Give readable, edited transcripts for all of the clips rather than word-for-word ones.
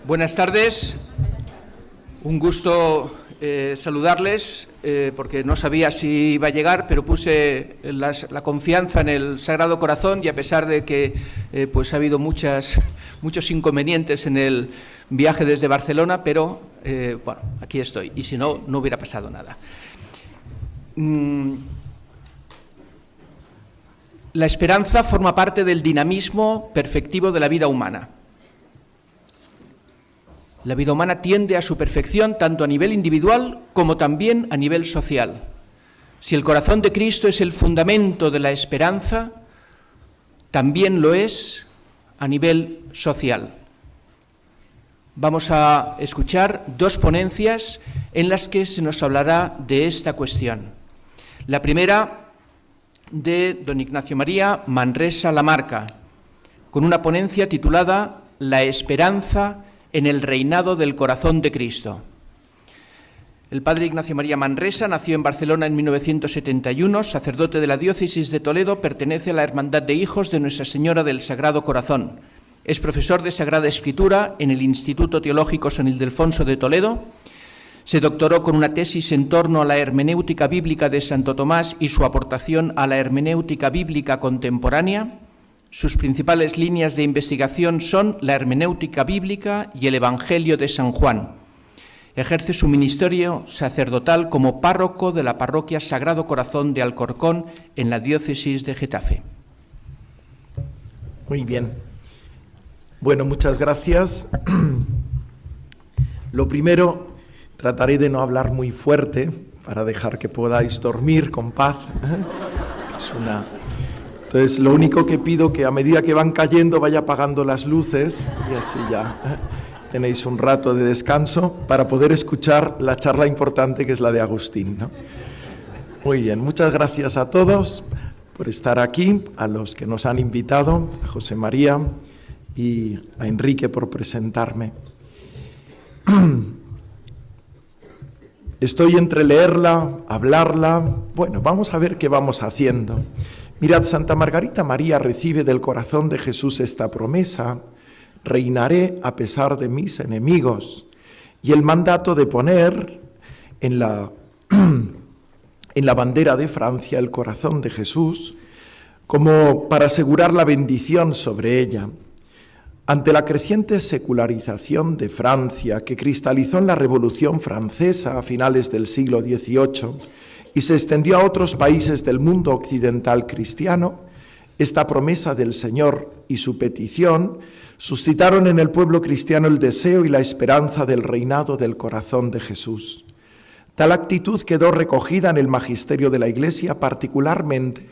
Buenas tardes, un gusto saludarles porque no sabía si iba a llegar, pero puse la confianza en el Sagrado Corazón y a pesar de que pues ha habido muchos inconvenientes en el viaje desde Barcelona, pero bueno, aquí estoy y si no, no hubiera pasado nada. La esperanza forma parte del dinamismo perfectivo de la vida humana. La vida humana tiende a su perfección tanto a nivel individual como también a nivel social. Si el corazón de Cristo es el fundamento de la esperanza, también lo es a nivel social. Vamos a escuchar dos ponencias en las que se nos hablará de esta cuestión. La primera de don Ignacio María Manresa Lamarca, con una ponencia titulada La esperanza en el reinado del corazón de Cristo. El padre Ignacio María Manresa nació en Barcelona en 1971, sacerdote de la diócesis de Toledo, pertenece a la Hermandad de Hijos de Nuestra Señora del Sagrado Corazón. Es profesor de Sagrada Escritura en el Instituto Teológico San Ildefonso de Toledo. Se doctoró con una tesis en torno a la hermenéutica bíblica de Santo Tomás y su aportación a la hermenéutica bíblica contemporánea. Sus principales líneas de investigación son la hermenéutica bíblica y el Evangelio de San Juan. Ejerce su ministerio sacerdotal como párroco de la parroquia Sagrado Corazón de Alcorcón en la diócesis de Getafe. Muy bien. Bueno, muchas gracias. Lo primero, trataré de no hablar muy fuerte para dejar que podáis dormir con paz. Entonces, lo único que pido que a medida que van cayendo vaya apagando las luces y así ya tenéis un rato de descanso para poder escuchar la charla importante que es la de Agustín, ¿no? Muy bien, muchas gracias a todos por estar aquí, a los que nos han invitado, a José María y a Enrique por presentarme. Estoy entre leerla, hablarla, bueno, vamos a ver qué vamos haciendo. Mirad, Santa Margarita María recibe del corazón de Jesús esta promesa: reinaré a pesar de mis enemigos, y el mandato de poner en la bandera de Francia el corazón de Jesús como para asegurar la bendición sobre ella. Ante la creciente secularización de Francia, que cristalizó en la Revolución Francesa a finales del siglo XVIII y se extendió a otros países del mundo occidental cristiano, esta promesa del Señor y su petición suscitaron en el pueblo cristiano el deseo y la esperanza del reinado del corazón de Jesús. Tal actitud quedó recogida en el magisterio de la Iglesia, particularmente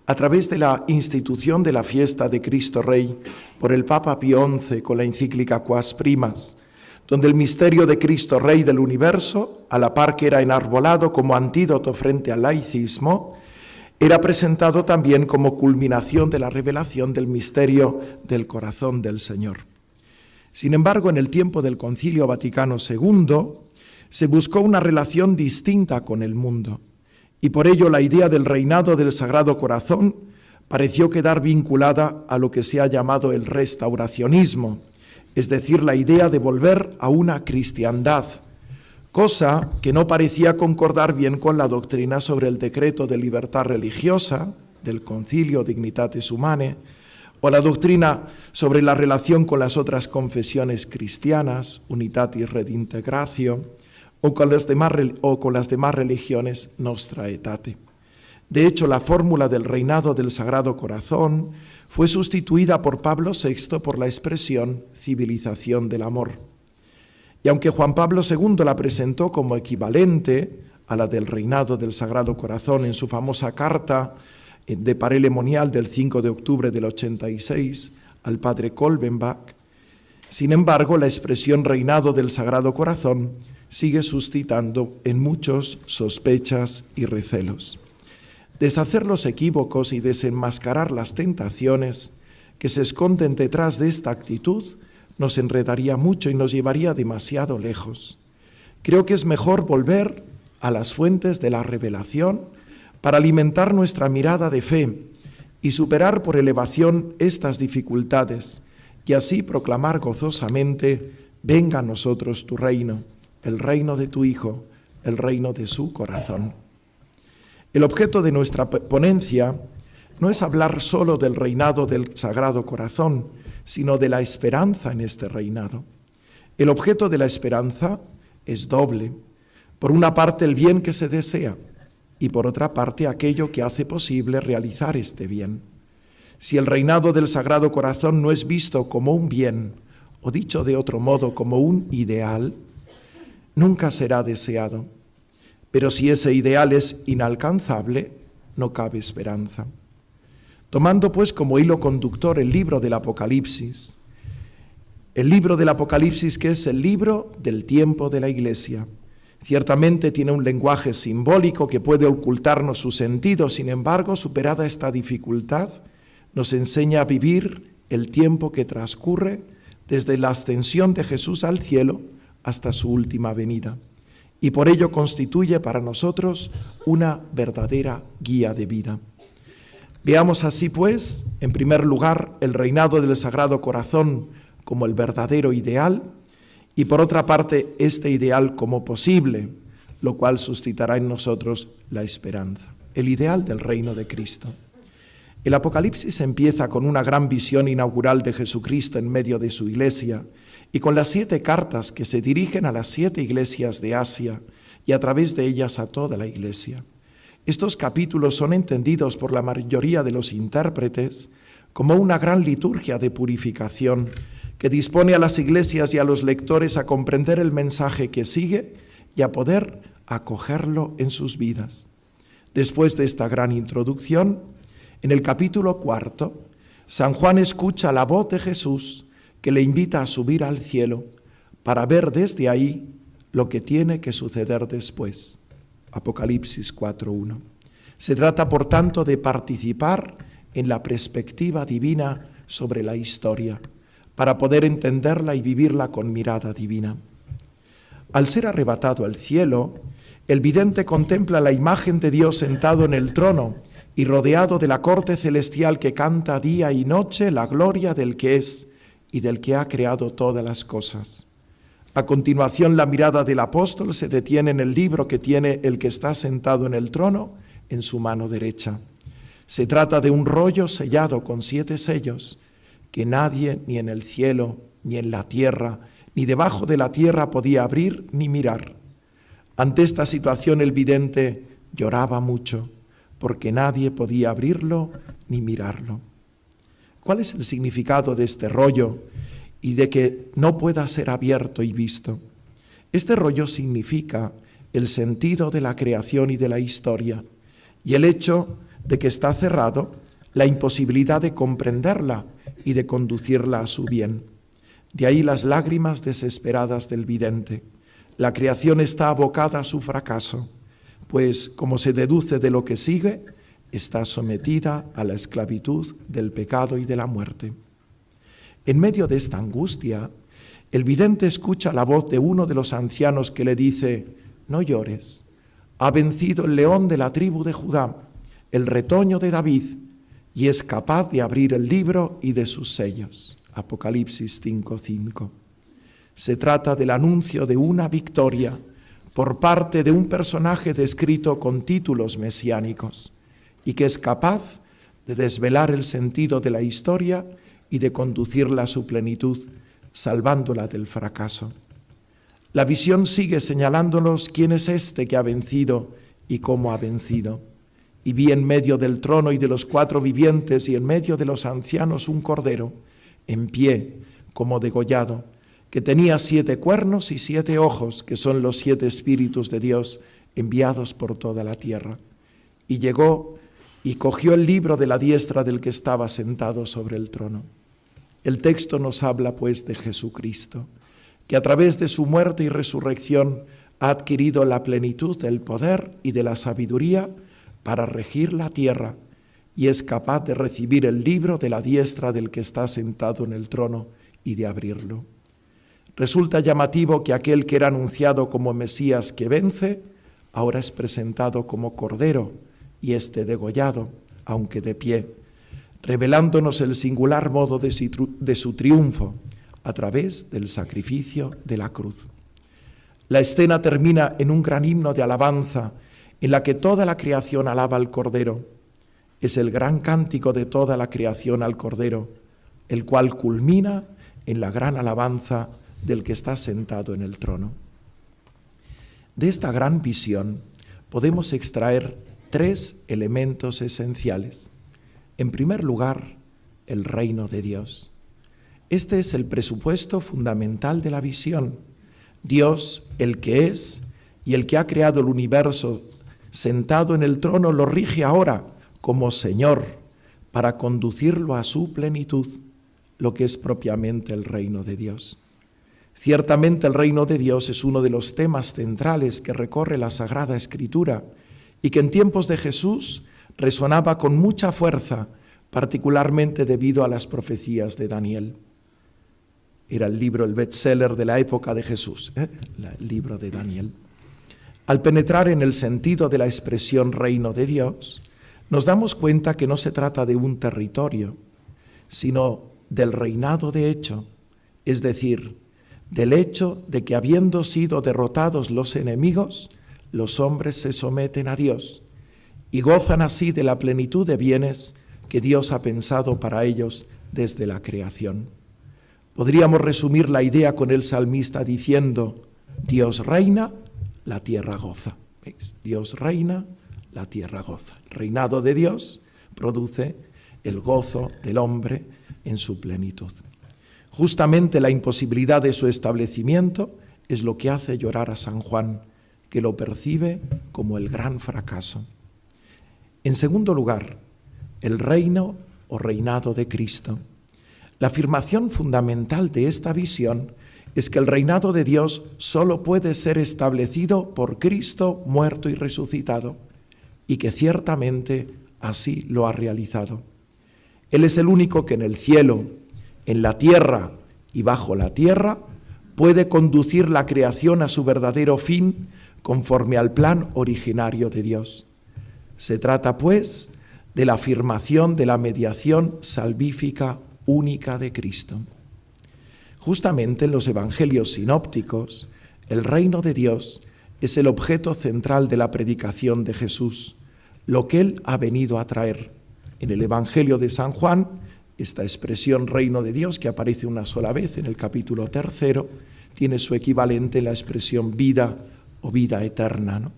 a través de la institución de la fiesta de Cristo Rey por el Papa Pío XI con la encíclica Quas Primas, donde el misterio de Cristo Rey del universo, a la par que era enarbolado como antídoto frente al laicismo, era presentado también como culminación de la revelación del misterio del corazón del Señor. Sin embargo, en el tiempo del Concilio Vaticano II, se buscó una relación distinta con el mundo, y por ello la idea del reinado del Sagrado Corazón pareció quedar vinculada a lo que se ha llamado el restauracionismo, es decir, la idea de volver a una cristiandad, cosa que no parecía concordar bien con la doctrina sobre el decreto de libertad religiosa del Concilio Dignitatis Humanae, o la doctrina sobre la relación con las otras confesiones cristianas, Unitatis Redintegratio, o con las demás religiones Nostra Aetate. De hecho, la fórmula del reinado del Sagrado Corazón fue sustituida por Pablo VI por la expresión civilización del amor. Y aunque Juan Pablo II la presentó como equivalente a la del reinado del Sagrado Corazón en su famosa carta de Parelemonial del 5 de octubre del 86 al padre Kolbenbach, sin embargo, la expresión reinado del Sagrado Corazón sigue suscitando en muchos sospechas y recelos. Deshacer los equívocos y desenmascarar las tentaciones que se esconden detrás de esta actitud nos enredaría mucho y nos llevaría demasiado lejos. Creo que es mejor volver a las fuentes de la revelación para alimentar nuestra mirada de fe y superar por elevación estas dificultades y así proclamar gozosamente Venga a nosotros tu reino, el reino de tu Hijo, el reino de su corazón. El objeto de nuestra ponencia no es hablar solo del reinado del Sagrado Corazón, sino de la esperanza en este reinado. El objeto de la esperanza es doble. Por una parte, el bien que se desea, y por otra parte, aquello que hace posible realizar este bien. Si el reinado del Sagrado Corazón no es visto como un bien, o dicho de otro modo, como un ideal, nunca será deseado. Pero si ese ideal es inalcanzable, no cabe esperanza. Tomando pues como hilo conductor el libro del Apocalipsis que es el libro del tiempo de la Iglesia. Ciertamente tiene un lenguaje simbólico que puede ocultarnos su sentido, sin embargo, superada esta dificultad, nos enseña a vivir el tiempo que transcurre desde la ascensión de Jesús al cielo hasta su última venida, y por ello constituye para nosotros una verdadera guía de vida. Veamos así, pues, en primer lugar, el reinado del Sagrado Corazón como el verdadero ideal, y por otra parte, este ideal como posible, lo cual suscitará en nosotros la esperanza, el ideal del reino de Cristo. El Apocalipsis empieza con una gran visión inaugural de Jesucristo en medio de su iglesia y con las 7 cartas que se dirigen a las 7 iglesias de Asia y a través de ellas a toda la iglesia. Estos capítulos son entendidos por la mayoría de los intérpretes como una gran liturgia de purificación que dispone a las iglesias y a los lectores a comprender el mensaje que sigue y a poder acogerlo en sus vidas. Después de esta gran introducción, en el capítulo 4, San Juan escucha la voz de Jesús que le invita a subir al cielo para ver desde ahí lo que tiene que suceder después. Apocalipsis 4:1. Se trata, por tanto, de participar en la perspectiva divina sobre la historia, para poder entenderla y vivirla con mirada divina. Al ser arrebatado al cielo, el vidente contempla la imagen de Dios sentado en el trono y rodeado de la corte celestial que canta día y noche la gloria del que es y del que ha creado todas las cosas. A continuación, la mirada del apóstol se detiene en el libro que tiene el que está sentado en el trono en su mano derecha. Se trata de un rollo sellado con 7 sellos que nadie, ni en el cielo, ni en la tierra, ni debajo de la tierra podía abrir ni mirar. Ante esta situación el vidente lloraba mucho, porque nadie podía abrirlo ni mirarlo. ¿Cuál es el significado de este rollo y de que no pueda ser abierto y visto? Este rollo significa el sentido de la creación y de la historia, y el hecho de que está cerrado, la imposibilidad de comprenderla y de conducirla a su bien. De ahí las lágrimas desesperadas del vidente. La creación está abocada a su fracaso, pues, como se deduce de lo que sigue, está sometida a la esclavitud del pecado y de la muerte. En medio de esta angustia, el vidente escucha la voz de uno de los ancianos que le dice: no llores, ha vencido el león de la tribu de Judá, el retoño de David, y es capaz de abrir el libro y de sus sellos. Apocalipsis 5:5. Se trata del anuncio de una victoria por parte de un personaje descrito con títulos mesiánicos y que es capaz de desvelar el sentido de la historia y de conducirla a su plenitud, salvándola del fracaso. La visión sigue señalándonos quién es este que ha vencido y cómo ha vencido. Y vi en medio del trono y de los 4 vivientes y en medio de los ancianos un cordero, en pie, como degollado, que tenía 7 cuernos y 7 ojos, que son los 7 espíritus de Dios enviados por toda la tierra. Y llegó y cogió el libro de la diestra del que estaba sentado sobre el trono. El texto nos habla, pues, de Jesucristo, que a través de su muerte y resurrección ha adquirido la plenitud del poder y de la sabiduría para regir la tierra, y es capaz de recibir el libro de la diestra del que está sentado en el trono y de abrirlo. Resulta llamativo que aquel que era anunciado como Mesías que vence, ahora es presentado como Cordero, y este degollado, aunque de pie, revelándonos el singular modo de su triunfo, a través del sacrificio de la cruz. La escena termina en un gran himno de alabanza en la que toda la creación alaba al Cordero. Es el gran cántico de toda la creación al Cordero, el cual culmina en la gran alabanza del que está sentado en el trono. De esta gran visión podemos extraer 3 elementos esenciales. En primer lugar, el reino de Dios. Este es el presupuesto fundamental de la visión. Dios, el que es y el que ha creado el universo, sentado en el trono, lo rige ahora como Señor para conducirlo a su plenitud, lo que es propiamente el reino de Dios. Ciertamente el reino de Dios es uno de los temas centrales que recorre la Sagrada Escritura y que en tiempos de Jesús resonaba con mucha fuerza, particularmente debido a las profecías de Daniel. Era el libro, el bestseller de la época de Jesús, el libro de Daniel. Al penetrar en el sentido de la expresión reino de Dios, nos damos cuenta que no se trata de un territorio, sino del reinado de hecho, es decir, del hecho de que habiendo sido derrotados los enemigos, los hombres se someten a Dios y gozan así de la plenitud de bienes que Dios ha pensado para ellos desde la creación. Podríamos resumir la idea con el salmista diciendo: Dios reina, la tierra goza. ¿Veis? Dios reina, la tierra goza. El reinado de Dios produce el gozo del hombre en su plenitud. Justamente la imposibilidad de su establecimiento es lo que hace llorar a San Juan, que lo percibe como el gran fracaso. En segundo lugar, el reino o reinado de Cristo. La afirmación fundamental de esta visión es que el reinado de Dios solo puede ser establecido por Cristo muerto y resucitado, y que ciertamente así lo ha realizado. Él es el único que en el cielo, en la tierra y bajo la tierra puede conducir la creación a su verdadero fin conforme al plan originario de Dios. Se trata, pues, de la afirmación de la mediación salvífica única de Cristo. Justamente en los evangelios sinópticos, el reino de Dios es el objeto central de la predicación de Jesús, lo que Él ha venido a traer. En el Evangelio de San Juan, esta expresión reino de Dios, que aparece una sola vez en el capítulo 3, tiene su equivalente en la expresión vida o vida eterna, ¿no?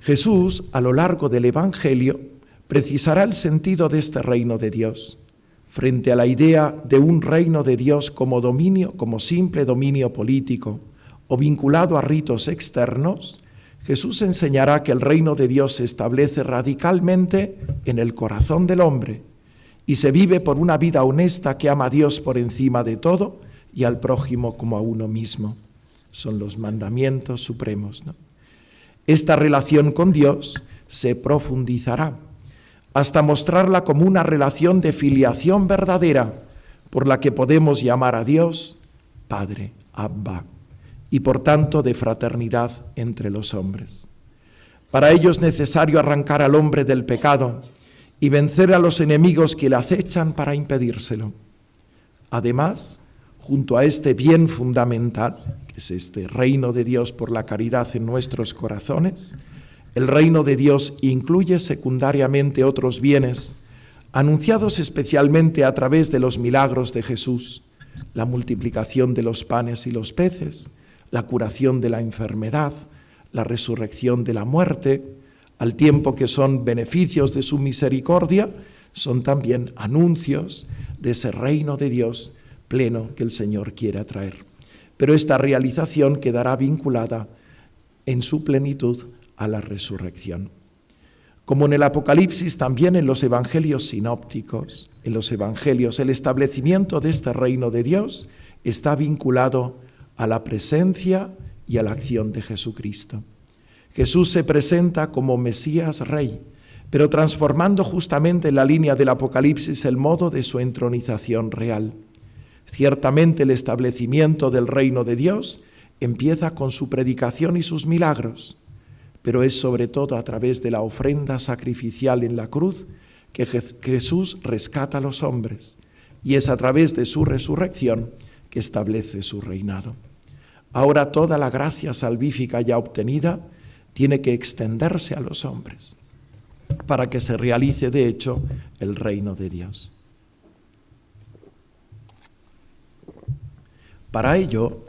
Jesús, a lo largo del Evangelio, precisará el sentido de este reino de Dios. Frente a la idea de un reino de Dios como dominio, como simple dominio político o vinculado a ritos externos, Jesús enseñará que el reino de Dios se establece radicalmente en el corazón del hombre y se vive por una vida honesta que ama a Dios por encima de todo y al prójimo como a uno mismo. Son los mandamientos supremos, ¿no? Esta relación con Dios se profundizará hasta mostrarla como una relación de filiación verdadera por la que podemos llamar a Dios Padre, Abba, y por tanto de fraternidad entre los hombres. Para ello es necesario arrancar al hombre del pecado y vencer a los enemigos que le acechan para impedírselo. Además, junto a este bien fundamental, que es este reino de Dios por la caridad en nuestros corazones, el reino de Dios incluye secundariamente otros bienes, anunciados especialmente a través de los milagros de Jesús, la multiplicación de los panes y los peces, la curación de la enfermedad, la resurrección de la muerte, al tiempo que son beneficios de su misericordia, son también anuncios de ese reino de Dios pleno que el Señor quiere traer. Pero esta realización quedará vinculada en su plenitud a la resurrección. Como en el Apocalipsis, también en los evangelios sinópticos, en los evangelios, el establecimiento de este reino de Dios está vinculado a la presencia y a la acción de Jesucristo. Jesús se presenta como Mesías Rey, pero transformando justamente en la línea del Apocalipsis el modo de su entronización real. Ciertamente el establecimiento del reino de Dios empieza con su predicación y sus milagros, pero es sobre todo a través de la ofrenda sacrificial en la cruz que Jesús rescata a los hombres, y es a través de su resurrección que establece su reinado. Ahora toda la gracia salvífica ya obtenida tiene que extenderse a los hombres para que se realice de hecho el reino de Dios. Para ello,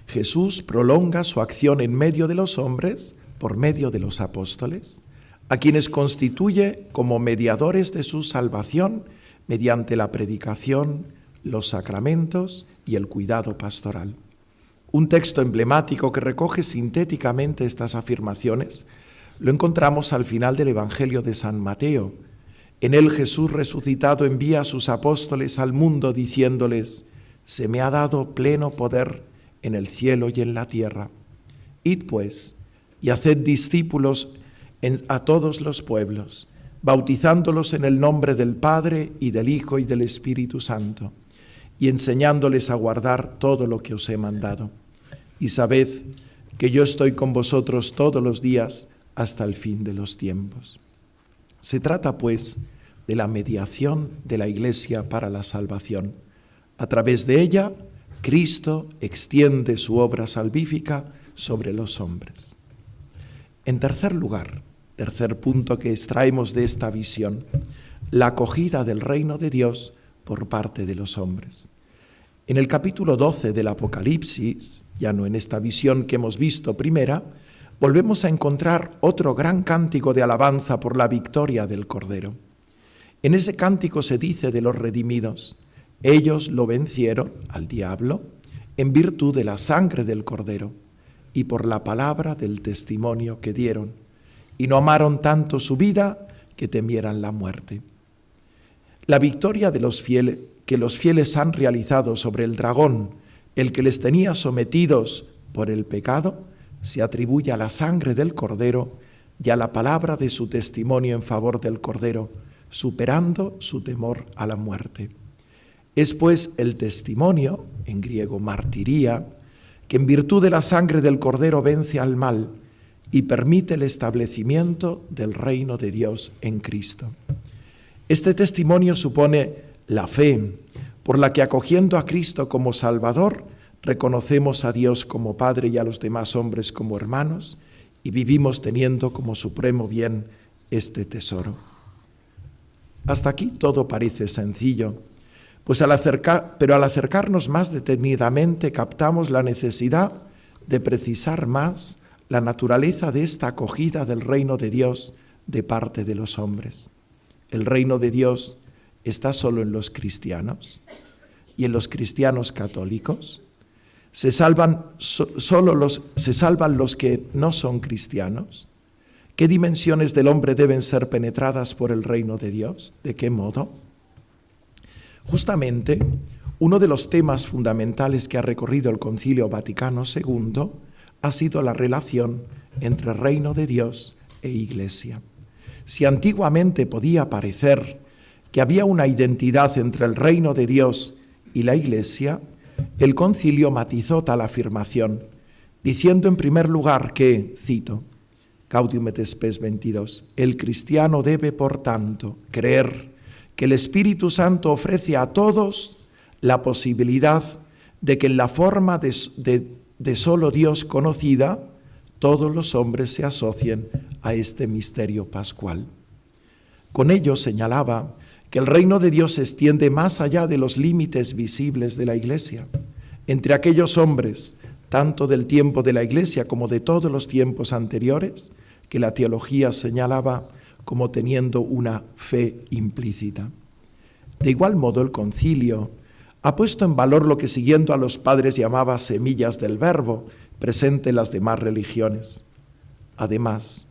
Jesús prolonga su acción en medio de los hombres por medio de los apóstoles, a quienes constituye como mediadores de su salvación mediante la predicación, los sacramentos y el cuidado pastoral. Un texto emblemático que recoge sintéticamente estas afirmaciones lo encontramos al final del Evangelio de San Mateo. En él Jesús resucitado envía a sus apóstoles al mundo diciéndoles: «Se me ha dado pleno poder en el cielo y en la tierra. Id pues y haced discípulos a todos los pueblos, bautizándolos en el nombre del Padre y del Hijo y del Espíritu Santo, y enseñándoles a guardar todo lo que os he mandado. Y sabed que yo estoy con vosotros todos los días hasta el fin de los tiempos». Se trata, pues, de la mediación de la Iglesia para la salvación. A través de ella, Cristo extiende su obra salvífica sobre los hombres. En tercer lugar, tercer punto que extraemos de esta visión, la acogida del reino de Dios por parte de los hombres. En el capítulo 12 del Apocalipsis, ya no en esta visión que hemos visto primera, volvemos a encontrar otro gran cántico de alabanza por la victoria del Cordero. En ese cántico se dice de los redimidos: ellos lo vencieron al diablo en virtud de la sangre del Cordero y por la palabra del testimonio que dieron, y no amaron tanto su vida que temieran la muerte. La victoria de los fieles, que los fieles han realizado sobre el dragón, el que les tenía sometidos por el pecado, se atribuye a la sangre del Cordero y a la palabra de su testimonio en favor del Cordero, superando su temor a la muerte. Es pues el testimonio, en griego martiría, que en virtud de la sangre del Cordero vence al mal y permite el establecimiento del reino de Dios en Cristo. Este testimonio supone la fe, por la que acogiendo a Cristo como Salvador, reconocemos a Dios como Padre y a los demás hombres como hermanos, y vivimos teniendo como supremo bien este tesoro. Hasta aquí todo parece sencillo, pues al acercarnos más detenidamente captamos la necesidad de precisar más la naturaleza de esta acogida del reino de Dios de parte de los hombres. El reino de Dios está solo en los cristianos y en los cristianos católicos. ¿Se salvan los que no son cristianos? ¿Qué dimensiones del hombre deben ser penetradas por el reino de Dios? ¿De qué modo? Justamente, uno de los temas fundamentales que ha recorrido el Concilio Vaticano II ha sido la relación entre reino de Dios e Iglesia. Si antiguamente podía parecer que había una identidad entre el reino de Dios y la Iglesia, el concilio matizó tal afirmación, diciendo en primer lugar que, cito, Gaudium et Spes 22, el cristiano debe, por tanto, creer que el Espíritu Santo ofrece a todos la posibilidad de que en la forma de solo Dios conocida, todos los hombres se asocien a este misterio pascual. Con ello señalaba que el reino de Dios se extiende más allá de los límites visibles de la Iglesia, entre aquellos hombres, tanto del tiempo de la Iglesia como de todos los tiempos anteriores, que la teología señalaba como teniendo una fe implícita. De igual modo, el concilio ha puesto en valor lo que siguiendo a los padres llamaba semillas del verbo, presente en las demás religiones. Además,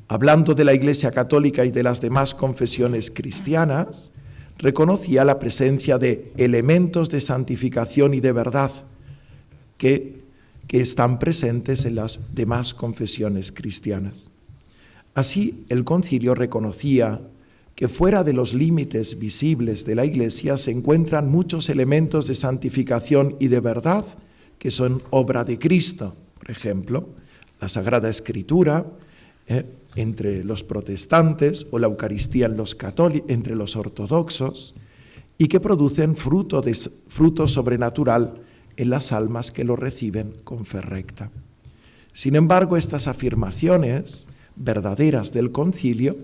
hablando de la Iglesia católica y de las demás confesiones cristianas, reconocía la presencia de elementos de santificación y de verdad que están presentes en las demás confesiones cristianas. Así, el concilio reconocía que fuera de los límites visibles de la Iglesia se encuentran muchos elementos de santificación y de verdad que son obra de Cristo. Por ejemplo, la Sagrada Escritura entre los protestantes o la Eucaristía entre los ortodoxos, y que producen fruto sobrenatural en las almas que lo reciben con fe recta. Sin embargo, estas afirmaciones verdaderas del concilio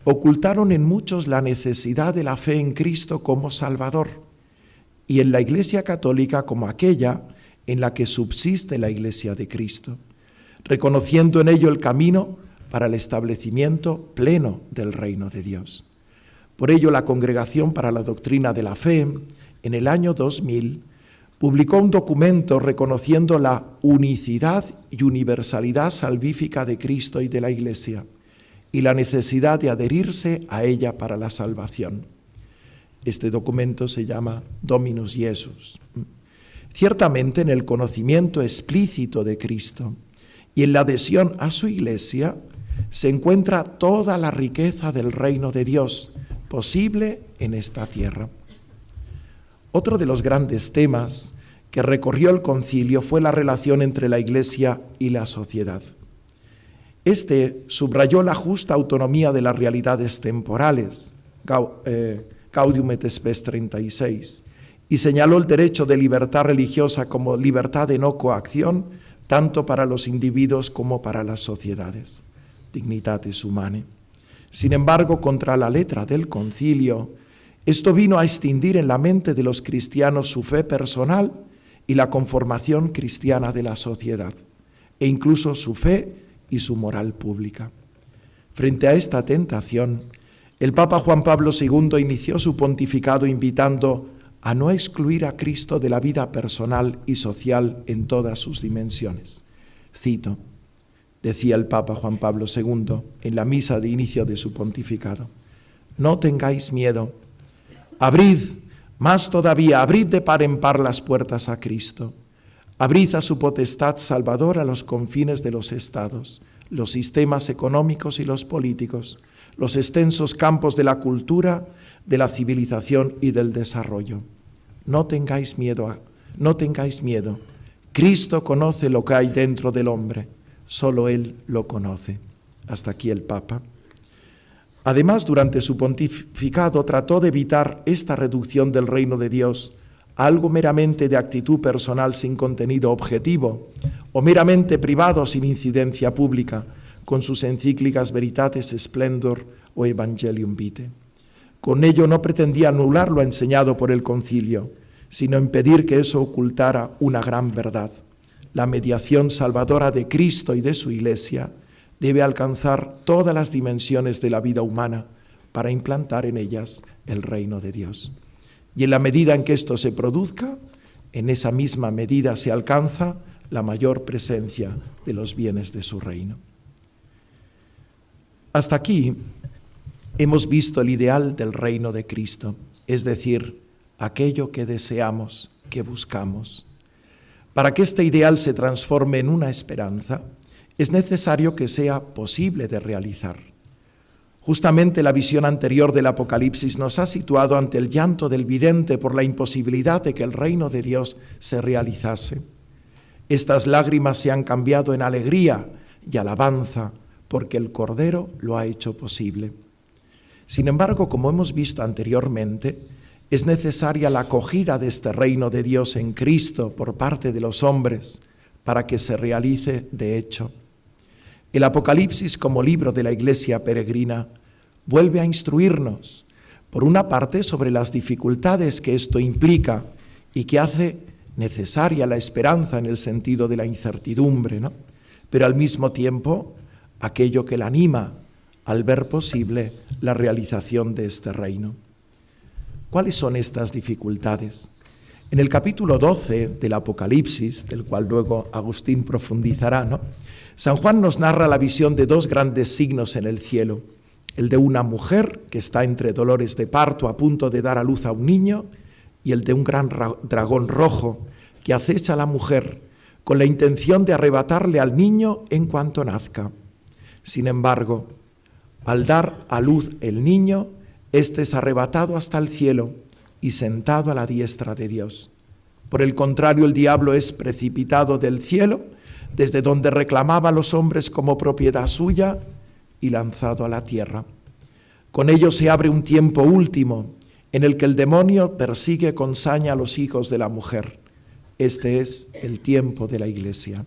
ocultaron en muchos la necesidad de la fe en Cristo como Salvador y en la Iglesia católica como aquella en la que subsiste la Iglesia de Cristo, reconociendo en ello el camino para el establecimiento pleno del reino de Dios. Por ello, la Congregación para la Doctrina de la Fe, en el año 2000, publicó un documento reconociendo la unicidad y universalidad salvífica de Cristo y de la Iglesia y la necesidad de adherirse a ella para la salvación. Este documento se llama Dominus Jesus. Ciertamente, en el conocimiento explícito de Cristo y en la adhesión a su Iglesia se encuentra toda la riqueza del reino de Dios posible en esta tierra. Otro de los grandes temas que recorrió el concilio fue la relación entre la Iglesia y la sociedad. Este subrayó la justa autonomía de las realidades temporales, Gaudium et Spes 36, y señaló el derecho de libertad religiosa como libertad de no coacción, tanto para los individuos como para las sociedades, Dignitatis Humanae. Sin embargo, contra la letra del concilio, esto vino a extinguir en la mente de los cristianos su fe personal y la conformación cristiana de la sociedad, e incluso su fe y su moral pública. Frente a esta tentación, el Papa Juan Pablo II inició su pontificado invitando a no excluir a Cristo de la vida personal y social en todas sus dimensiones. Cito, decía el Papa Juan Pablo II en la misa de inicio de su pontificado: no tengáis miedo, abrid, más todavía, abrid de par en par las puertas a Cristo, abrid a su potestad salvadora los confines de los estados, los sistemas económicos y los políticos, los extensos campos de la cultura, de la civilización y del desarrollo. No tengáis miedo, Cristo conoce lo que hay dentro del hombre, solo Él lo conoce. Hasta aquí el Papa. Además, durante su pontificado trató de evitar esta reducción del reino de Dios a algo meramente de actitud personal sin contenido objetivo o meramente privado sin incidencia pública, con sus encíclicas Veritatis Splendor o Evangelium Vitae. Con ello no pretendía anular lo enseñado por el concilio, sino impedir que eso ocultara una gran verdad. La mediación salvadora de Cristo y de su Iglesia debe alcanzar todas las dimensiones de la vida humana para implantar en ellas el reino de Dios. Y en la medida en que esto se produzca, en esa misma medida se alcanza la mayor presencia de los bienes de su reino. Hasta aquí hemos visto el ideal del reino de Cristo, es decir, aquello que deseamos, que buscamos. Para que este ideal se transforme en una esperanza, es necesario que sea posible de realizar. Justamente la visión anterior del Apocalipsis nos ha situado ante el llanto del vidente por la imposibilidad de que el reino de Dios se realizase. Estas lágrimas se han cambiado en alegría y alabanza porque el Cordero lo ha hecho posible. Sin embargo, como hemos visto anteriormente, es necesaria la acogida de este reino de Dios en Cristo por parte de los hombres para que se realice de hecho. El Apocalipsis, como libro de la Iglesia peregrina, vuelve a instruirnos, por una parte, sobre las dificultades que esto implica y que hace necesaria la esperanza en el sentido de la incertidumbre, ¿no? Pero al mismo tiempo, aquello que la anima al ver posible la realización de este reino. ¿Cuáles son estas dificultades? En el capítulo 12 del Apocalipsis, del cual luego Agustín profundizará, ¿no?, San Juan nos narra la visión de dos grandes signos en el cielo, el de una mujer que está entre dolores de parto a punto de dar a luz a un niño y el de un gran dragón rojo que acecha a la mujer con la intención de arrebatarle al niño en cuanto nazca. Sin embargo, al dar a luz el niño, éste es arrebatado hasta el cielo y sentado a la diestra de Dios. Por el contrario, el diablo es precipitado del cielo, desde donde reclamaba a los hombres como propiedad suya, y lanzado a la tierra. Con ello se abre un tiempo último, en el que el demonio persigue con saña a los hijos de la mujer. Este es el tiempo de la Iglesia.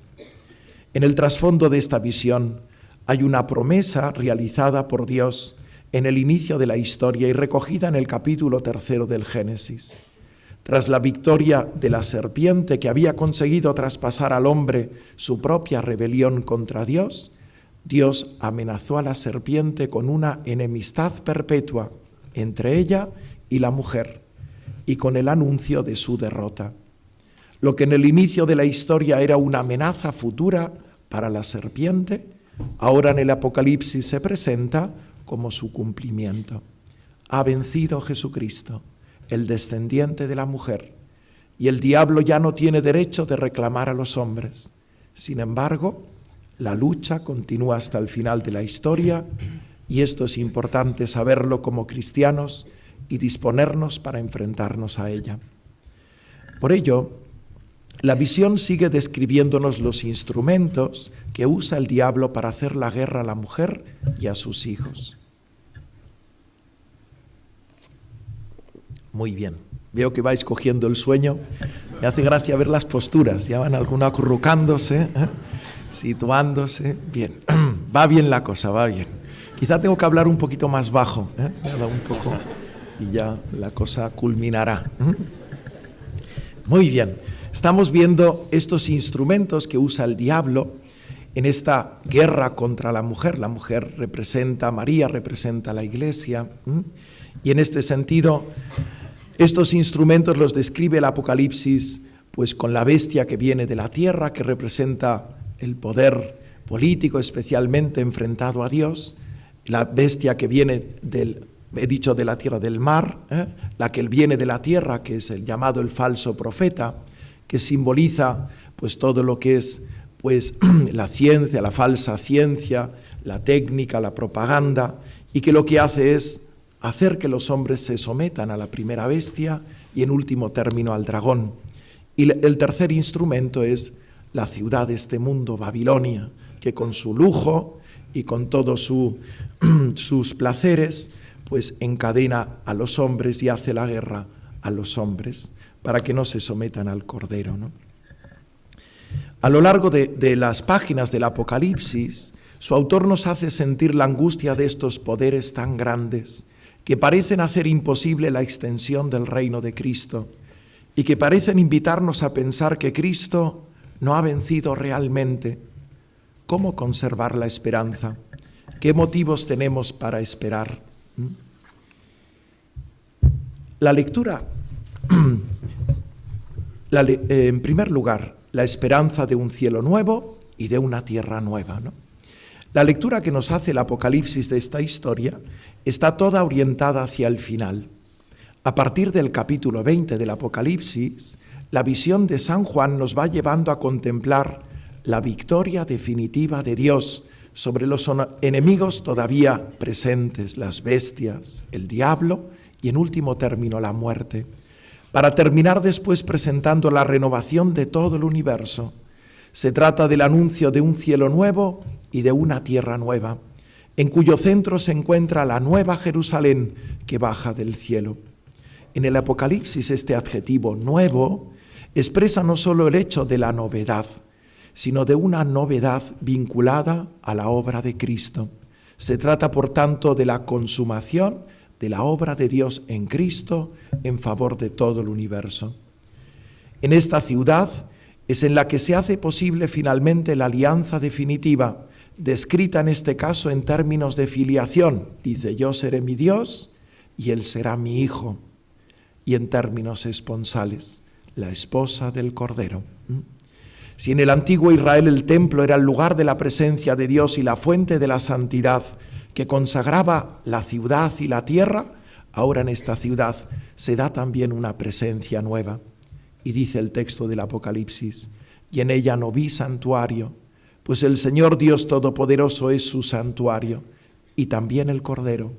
En el trasfondo de esta visión hay una promesa realizada por Dios en el inicio de la historia y recogida en el capítulo 3 del Génesis. Tras la victoria de la serpiente que había conseguido traspasar al hombre su propia rebelión contra Dios, Dios amenazó a la serpiente con una enemistad perpetua entre ella y la mujer y con el anuncio de su derrota. Lo que en el inicio de la historia era una amenaza futura para la serpiente, ahora en el Apocalipsis se presenta como su cumplimiento. Ha vencido Jesucristo, el descendiente de la mujer, y el diablo ya no tiene derecho de reclamar a los hombres. Sin embargo, la lucha continúa hasta el final de la historia, y esto es importante saberlo como cristianos y disponernos para enfrentarnos a ella. Por ello, la visión sigue describiéndonos los instrumentos que usa el diablo para hacer la guerra a la mujer y a sus hijos. Muy bien, veo que vais cogiendo el sueño. Me hace gracia ver las posturas, ya van algunos acurrucándose, situándose. Bien, va bien la cosa, va bien. Quizá tengo que hablar un poquito más bajo, un poco y ya la cosa culminará. Muy bien. Estamos viendo estos instrumentos que usa el diablo en esta guerra contra la mujer. La mujer representa a María, representa a la Iglesia. Y en este sentido, estos instrumentos los describe el Apocalipsis pues con la bestia que viene de la tierra, que representa el poder político, especialmente enfrentado a Dios. La bestia que viene de la tierra, del mar, la que viene de la tierra, que es el llamado el falso profeta, que simboliza pues todo lo que es pues la ciencia, la falsa ciencia, la técnica, la propaganda, y que lo que hace es hacer que los hombres se sometan a la primera bestia y en último término al dragón. Y el tercer instrumento es la ciudad de este mundo, Babilonia, que con su lujo y con todos sus placeres pues encadena a los hombres y hace la guerra a los hombres, para que no se sometan al Cordero, ¿no? A lo largo de las páginas del Apocalipsis, su autor nos hace sentir la angustia de estos poderes tan grandes que parecen hacer imposible la extensión del reino de Cristo y que parecen invitarnos a pensar que Cristo no ha vencido realmente. ¿Cómo conservar la esperanza? ¿Qué motivos tenemos para esperar? La lectura... en primer lugar, la esperanza de un cielo nuevo y de una tierra nueva, ¿no? La lectura que nos hace el Apocalipsis de esta historia está toda orientada hacia el final. A partir del capítulo 20 del Apocalipsis, la visión de San Juan nos va llevando a contemplar la victoria definitiva de Dios sobre los enemigos todavía presentes, las bestias, el diablo y en último término la muerte, para terminar después presentando la renovación de todo el universo. Se trata del anuncio de un cielo nuevo y de una tierra nueva, en cuyo centro se encuentra la nueva Jerusalén que baja del cielo. En el Apocalipsis este adjetivo nuevo expresa no solo el hecho de la novedad, sino de una novedad vinculada a la obra de Cristo. Se trata, por tanto, de la consumación de la obra de Dios en Cristo en favor de todo el universo. En esta ciudad es en la que se hace posible finalmente la alianza definitiva, descrita en este caso en términos de filiación. Dice, yo seré mi Dios y él será mi hijo. Y en términos esponsales, la esposa del Cordero. Si en el antiguo Israel el templo era el lugar de la presencia de Dios y la fuente de la santidad que consagraba la ciudad y la tierra, ahora en esta ciudad se da también una presencia nueva. Y dice el texto del Apocalipsis, y en ella no vi santuario, pues el Señor Dios Todopoderoso es su santuario, y también el Cordero.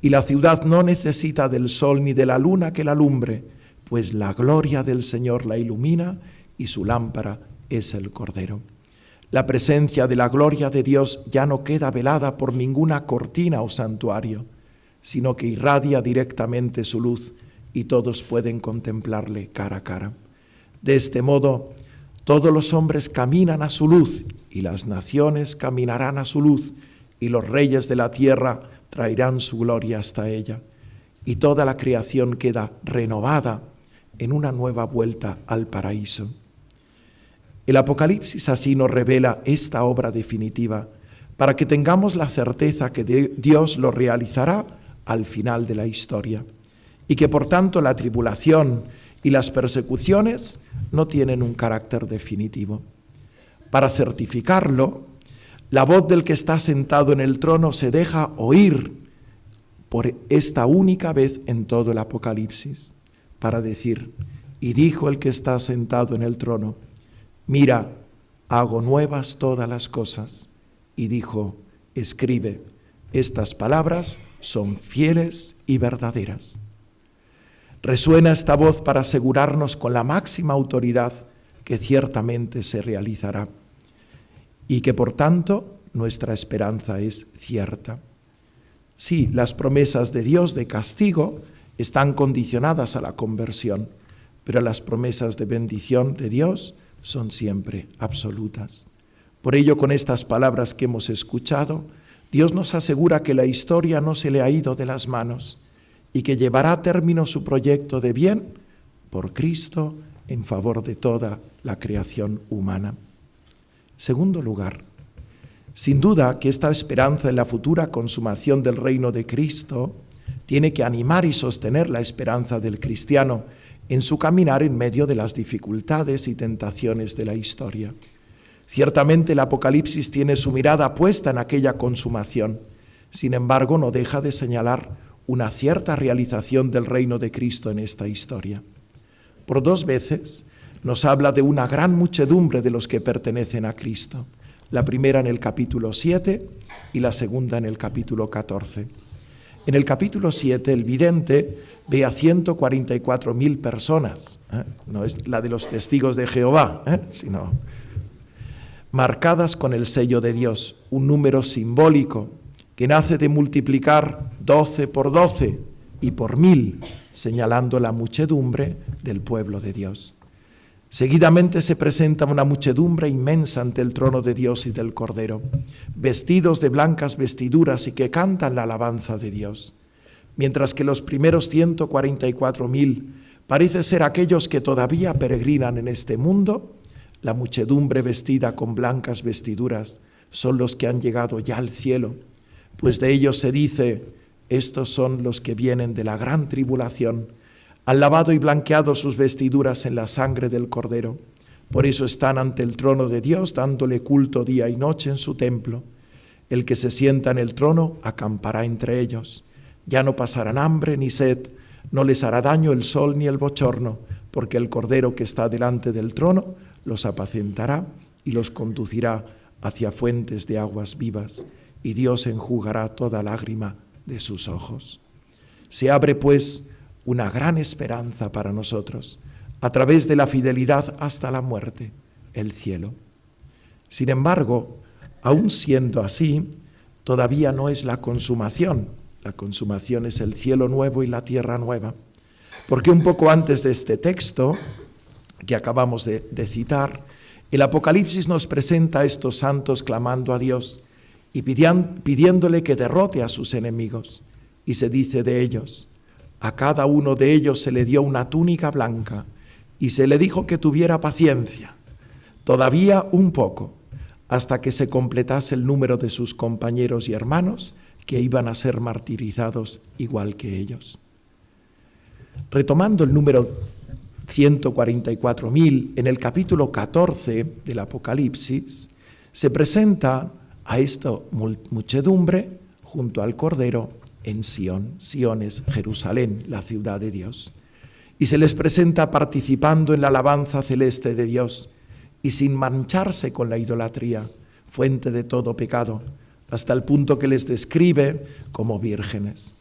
Y la ciudad no necesita del sol ni de la luna que la alumbre, pues la gloria del Señor la ilumina y su lámpara es el Cordero. La presencia de la gloria de Dios ya no queda velada por ninguna cortina o santuario, sino que irradia directamente su luz y todos pueden contemplarle cara a cara. De este modo, todos los hombres caminan a su luz y las naciones caminarán a su luz y los reyes de la tierra traerán su gloria hasta ella. Y toda la creación queda renovada en una nueva vuelta al paraíso. El Apocalipsis así nos revela esta obra definitiva para que tengamos la certeza que Dios lo realizará al final de la historia y que por tanto la tribulación y las persecuciones no tienen un carácter definitivo. Para certificarlo, la voz del que está sentado en el trono se deja oír por esta única vez en todo el Apocalipsis, para decir: y dijo el que está sentado en el trono, mira, hago nuevas todas las cosas. Y dijo, escribe, estas palabras son fieles y verdaderas. Resuena esta voz para asegurarnos con la máxima autoridad que ciertamente se realizará y que por tanto nuestra esperanza es cierta. Sí, las promesas de Dios de castigo están condicionadas a la conversión, pero las promesas de bendición de Dios son siempre absolutas. Por ello, con estas palabras que hemos escuchado, Dios nos asegura que la historia no se le ha ido de las manos y que llevará a término su proyecto de bien por Cristo en favor de toda la creación humana. Segundo lugar, sin duda que esta esperanza en la futura consumación del reino de Cristo tiene que animar y sostener la esperanza del cristiano en su caminar en medio de las dificultades y tentaciones de la historia. Ciertamente el Apocalipsis tiene su mirada puesta en aquella consumación, sin embargo no deja de señalar una cierta realización del reino de Cristo en esta historia. Por 2 veces nos habla de una gran muchedumbre de los que pertenecen a Cristo, la primera en el capítulo 7 y la segunda en el capítulo 14. En el capítulo 7 el vidente ve a 144.000 personas, no es la de los testigos de Jehová, sino marcadas con el sello de Dios, un número simbólico que nace de multiplicar 12 por 12 y por 1000, señalando la muchedumbre del pueblo de Dios. Seguidamente se presenta una muchedumbre inmensa ante el trono de Dios y del Cordero, vestidos de blancas vestiduras y que cantan la alabanza de Dios, mientras que los primeros 144.000 parece ser aquellos que todavía peregrinan en este mundo. La muchedumbre vestida con blancas vestiduras son los que han llegado ya al cielo, pues de ellos se dice, estos son los que vienen de la gran tribulación, han lavado y blanqueado sus vestiduras en la sangre del Cordero, por eso están ante el trono de Dios dándole culto día y noche en su templo. El que se sienta en el trono acampará entre ellos, ya no pasarán hambre ni sed, no les hará daño el sol ni el bochorno, porque el Cordero que está delante del trono los apacentará y los conducirá hacia fuentes de aguas vivas, y Dios enjugará toda lágrima de sus ojos. Se abre, pues, una gran esperanza para nosotros, a través de la fidelidad hasta la muerte, el cielo. Sin embargo, aun siendo así, todavía no es la consumación. La consumación es el cielo nuevo y la tierra nueva. Porque un poco antes de este texto que acabamos de citar, el Apocalipsis nos presenta a estos santos clamando a Dios y pidiéndole que derrote a sus enemigos. Y se dice de ellos, a cada uno de ellos se le dio una túnica blanca y se le dijo que tuviera paciencia, todavía un poco, hasta que se completase el número de sus compañeros y hermanos que iban a ser martirizados igual que ellos. Retomando el número 144.000, en el capítulo 14 del Apocalipsis, se presenta a esta muchedumbre junto al Cordero en Sión. Sión es Jerusalén, la ciudad de Dios. Y se les presenta participando en la alabanza celeste de Dios y sin mancharse con la idolatría, fuente de todo pecado, hasta el punto que les describe como vírgenes.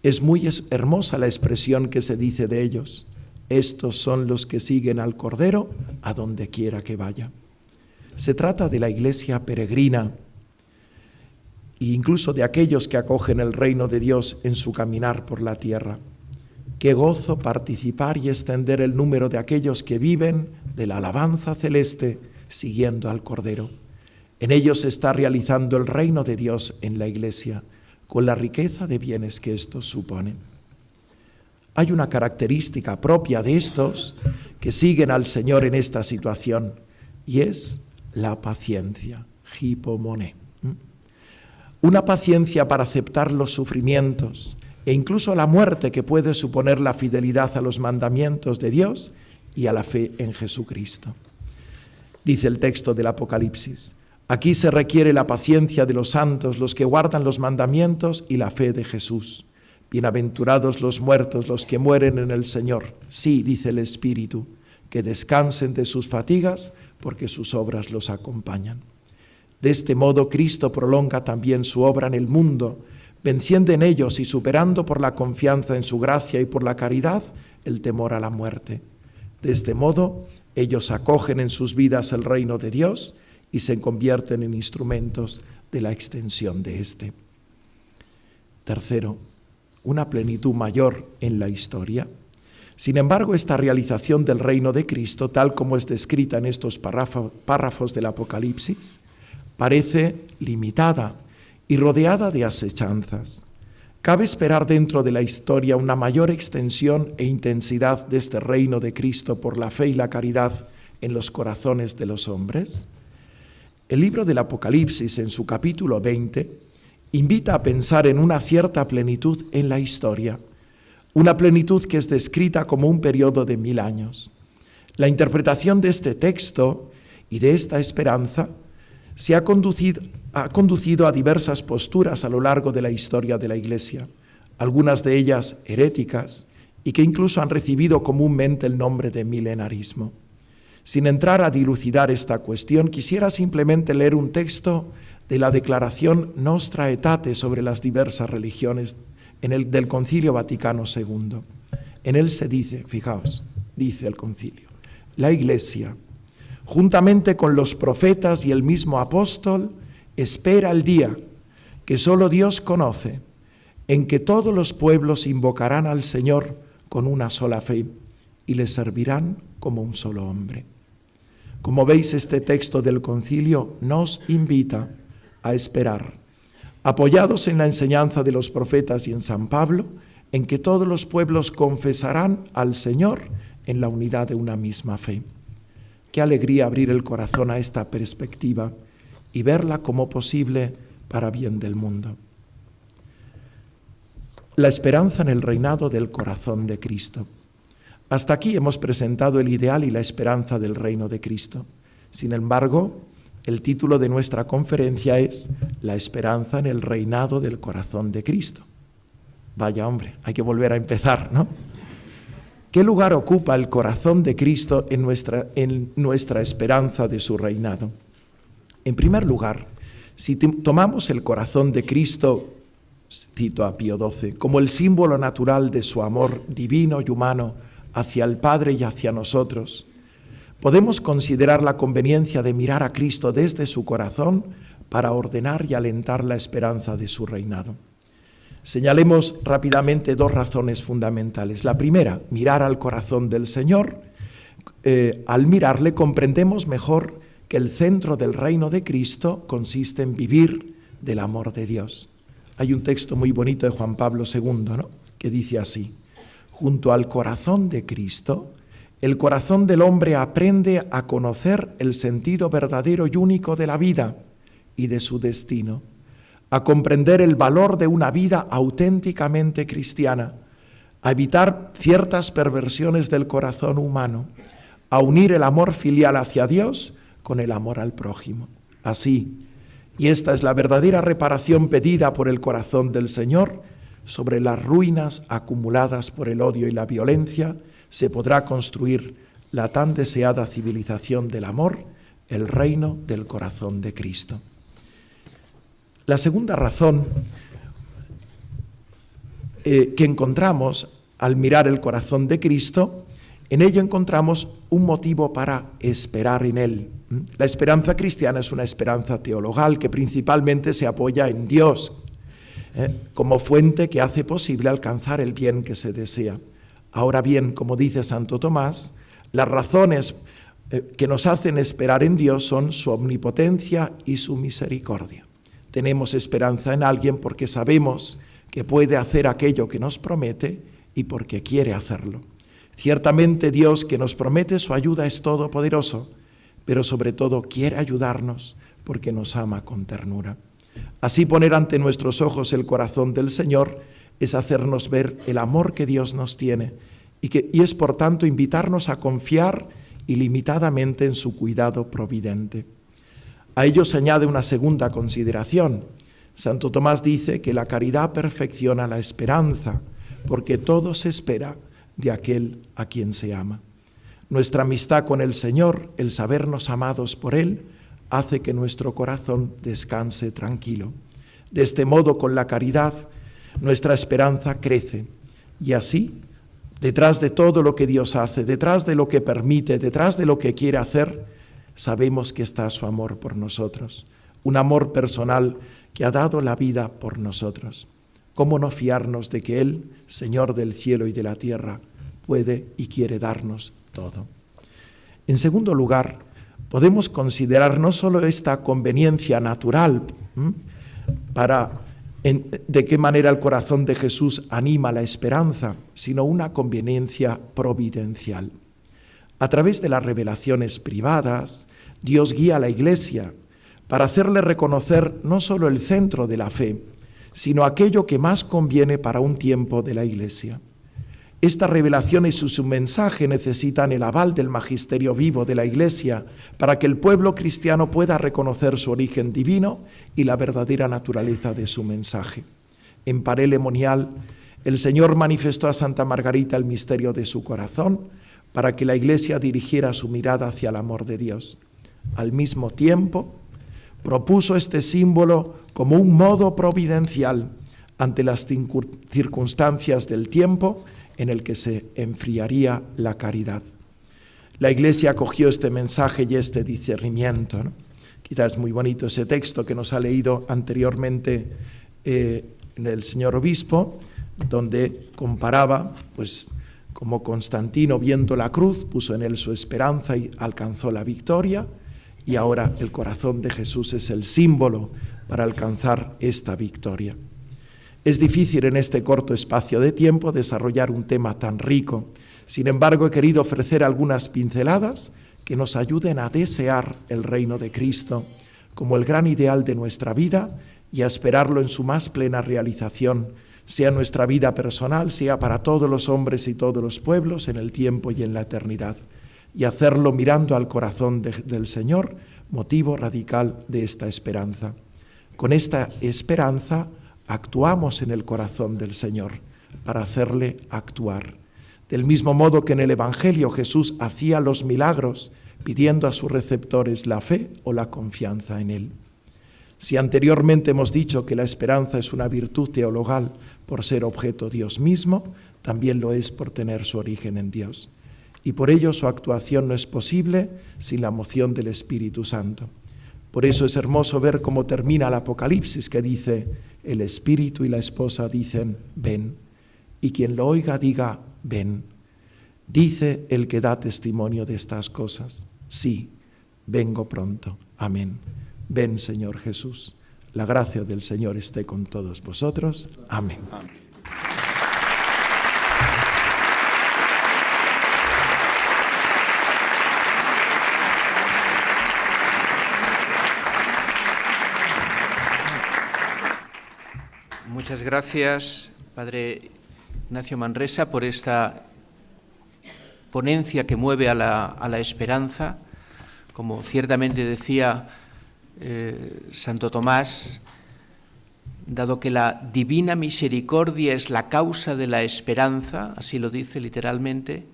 Es muy hermosa la expresión que se dice de ellos. Estos son los que siguen al Cordero a donde quiera que vaya. Se trata de la iglesia peregrina, e incluso de aquellos que acogen el reino de Dios en su caminar por la tierra. Qué gozo participar y extender el número de aquellos que viven de la alabanza celeste siguiendo al Cordero. En ellos se está realizando el reino de Dios en la Iglesia, con la riqueza de bienes que esto supone. Hay una característica propia de estos que siguen al Señor en esta situación, y es la paciencia, hipomoné. Una paciencia para aceptar los sufrimientos e incluso la muerte que puede suponer la fidelidad a los mandamientos de Dios y a la fe en Jesucristo. Dice el texto del Apocalipsis: aquí se requiere la paciencia de los santos, los que guardan los mandamientos y la fe de Jesús. Bienaventurados los muertos, los que mueren en el Señor. Sí, dice el Espíritu, que descansen de sus fatigas, porque sus obras los acompañan. De este modo, Cristo prolonga también su obra en el mundo, venciendo en ellos y superando por la confianza en su gracia y por la caridad el temor a la muerte. De este modo, ellos acogen en sus vidas el reino de Dios y se convierten en instrumentos de la extensión de éste. Tercero, una plenitud mayor en la historia. Sin embargo, esta realización del reino de Cristo, tal como es descrita en estos párrafos del Apocalipsis, parece limitada y rodeada de asechanzas. ¿Cabe esperar dentro de la historia una mayor extensión e intensidad de este reino de Cristo por la fe y la caridad en los corazones de los hombres? El libro del Apocalipsis, en su capítulo 20, invita a pensar en una cierta plenitud en la historia, una plenitud que es descrita como un periodo de 1000 años. La interpretación de este texto y de esta esperanza se ha conducido a diversas posturas a lo largo de la historia de la Iglesia, algunas de ellas heréticas y que incluso han recibido comúnmente el nombre de milenarismo. Sin entrar a dilucidar esta cuestión, quisiera simplemente leer un texto de la Declaración Nostra Aetate sobre las diversas religiones del Concilio Vaticano II. En él se dice, fijaos, dice el concilio: la Iglesia, juntamente con los profetas y el mismo apóstol, espera el día que solo Dios conoce, en que todos los pueblos invocarán al Señor con una sola fe y le servirán como un solo hombre. Como veis, este texto del concilio nos invita a esperar, apoyados en la enseñanza de los profetas y en San Pablo, en que todos los pueblos confesarán al Señor en la unidad de una misma fe. Qué alegría abrir el corazón a esta perspectiva y verla como posible para bien del mundo. La esperanza en el reinado del corazón de Cristo. Hasta aquí hemos presentado el ideal y la esperanza del reino de Cristo. Sin embargo, el título de nuestra conferencia es La esperanza en el reinado del corazón de Cristo. Vaya hombre, hay que volver a empezar, ¿no? ¿Qué lugar ocupa el corazón de Cristo en nuestra esperanza de su reinado? En primer lugar, si tomamos el corazón de Cristo, cito a Pío XII, como el símbolo natural de su amor divino y humano hacia el Padre y hacia nosotros, podemos considerar la conveniencia de mirar a Cristo desde su corazón para ordenar y alentar la esperanza de su reinado. Señalemos rápidamente dos razones fundamentales. La primera, mirar al corazón del Señor. Al mirarle comprendemos mejor que el centro del reino de Cristo consiste en vivir del amor de Dios. Hay un texto muy bonito de Juan Pablo II, ¿no?, que dice así: junto al corazón de Cristo, el corazón del hombre aprende a conocer el sentido verdadero y único de la vida y de su destino, a comprender el valor de una vida auténticamente cristiana, a evitar ciertas perversiones del corazón humano, a unir el amor filial hacia Dios con el amor al prójimo. Así, y esta es la verdadera reparación pedida por el corazón del Señor, sobre las ruinas acumuladas por el odio y la violencia, se podrá construir la tan deseada civilización del amor, el reino del corazón de Cristo. La segunda razón que encontramos al mirar el corazón de Cristo En ello encontramos un motivo para esperar en Él. La esperanza cristiana es una esperanza teologal que principalmente se apoya en Dios, como fuente que hace posible alcanzar el bien que se desea. Ahora bien, como dice Santo Tomás, las razones que nos hacen esperar en Dios son su omnipotencia y su misericordia. Tenemos esperanza en alguien porque sabemos que puede hacer aquello que nos promete y porque quiere hacerlo. Ciertamente Dios, que nos promete su ayuda, es todopoderoso, pero sobre todo quiere ayudarnos porque nos ama con ternura. Así poner ante nuestros ojos el corazón del Señor es hacernos ver el amor que Dios nos tiene y es por tanto invitarnos a confiar ilimitadamente en su cuidado providente. A ello se añade una segunda consideración. Santo Tomás dice que la caridad perfecciona la esperanza, porque todo se espera de aquel a quien se ama. Nuestra amistad con el Señor, el sabernos amados por Él, hace que nuestro corazón descanse tranquilo. De este modo, con la caridad, nuestra esperanza crece. Y así, detrás de todo lo que Dios hace, detrás de lo que permite, detrás de lo que quiere hacer, sabemos que está su amor por nosotros. Un amor personal que ha dado la vida por nosotros. ¿Cómo no fiarnos de que Él, Señor del cielo y de la tierra, puede y quiere darnos todo? En segundo lugar, podemos considerar no solo esta conveniencia natural de qué manera el corazón de Jesús anima la esperanza, sino una conveniencia providencial. A través de las revelaciones privadas, Dios guía a la Iglesia para hacerle reconocer no solo el centro de la fe, sino aquello que más conviene para un tiempo de la Iglesia. Estas revelaciones y su mensaje necesitan el aval del magisterio vivo de la Iglesia para que el pueblo cristiano pueda reconocer su origen divino y la verdadera naturaleza de su mensaje. En Parelemonial, el Señor manifestó a Santa Margarita el misterio de su corazón para que la Iglesia dirigiera su mirada hacia el amor de Dios. Al mismo tiempo, propuso este símbolo como un modo providencial ante las circunstancias del tiempo en el que se enfriaría la caridad. La Iglesia acogió este mensaje y este discernimiento, ¿no? Quizás es muy bonito ese texto que nos ha leído anteriormente el señor obispo, donde comparaba, pues, como Constantino, viendo la cruz, puso en él su esperanza y alcanzó la victoria, y ahora el corazón de Jesús es el símbolo para alcanzar esta victoria. Es difícil en este corto espacio de tiempo desarrollar un tema tan rico. Sin embargo, he querido ofrecer algunas pinceladas que nos ayuden a desear el reino de Cristo como el gran ideal de nuestra vida y a esperarlo en su más plena realización, sea nuestra vida personal, sea para todos los hombres y todos los pueblos en el tiempo y en la eternidad, y hacerlo mirando al corazón del Señor, motivo radical de esta esperanza. Con esta esperanza actuamos en el corazón del Señor para hacerle actuar. Del mismo modo que en el Evangelio Jesús hacía los milagros pidiendo a sus receptores la fe o la confianza en Él. Si anteriormente hemos dicho que la esperanza es una virtud teologal por ser objeto Dios mismo, también lo es por tener su origen en Dios. Y por ello su actuación no es posible sin la moción del Espíritu Santo. Por eso es hermoso ver cómo termina el Apocalipsis, que dice: el Espíritu y la esposa dicen, ven, y quien lo oiga diga, ven. Dice el que da testimonio de estas cosas, sí, vengo pronto. Amén. Ven, Señor Jesús. La gracia del Señor esté con todos vosotros. Amén. Amén. Muchas gracias, Padre Ignacio Manresa, por esta ponencia que mueve a la esperanza. Como ciertamente decía Santo Tomás, dado que la divina misericordia es la causa de la esperanza, así lo dice literalmente,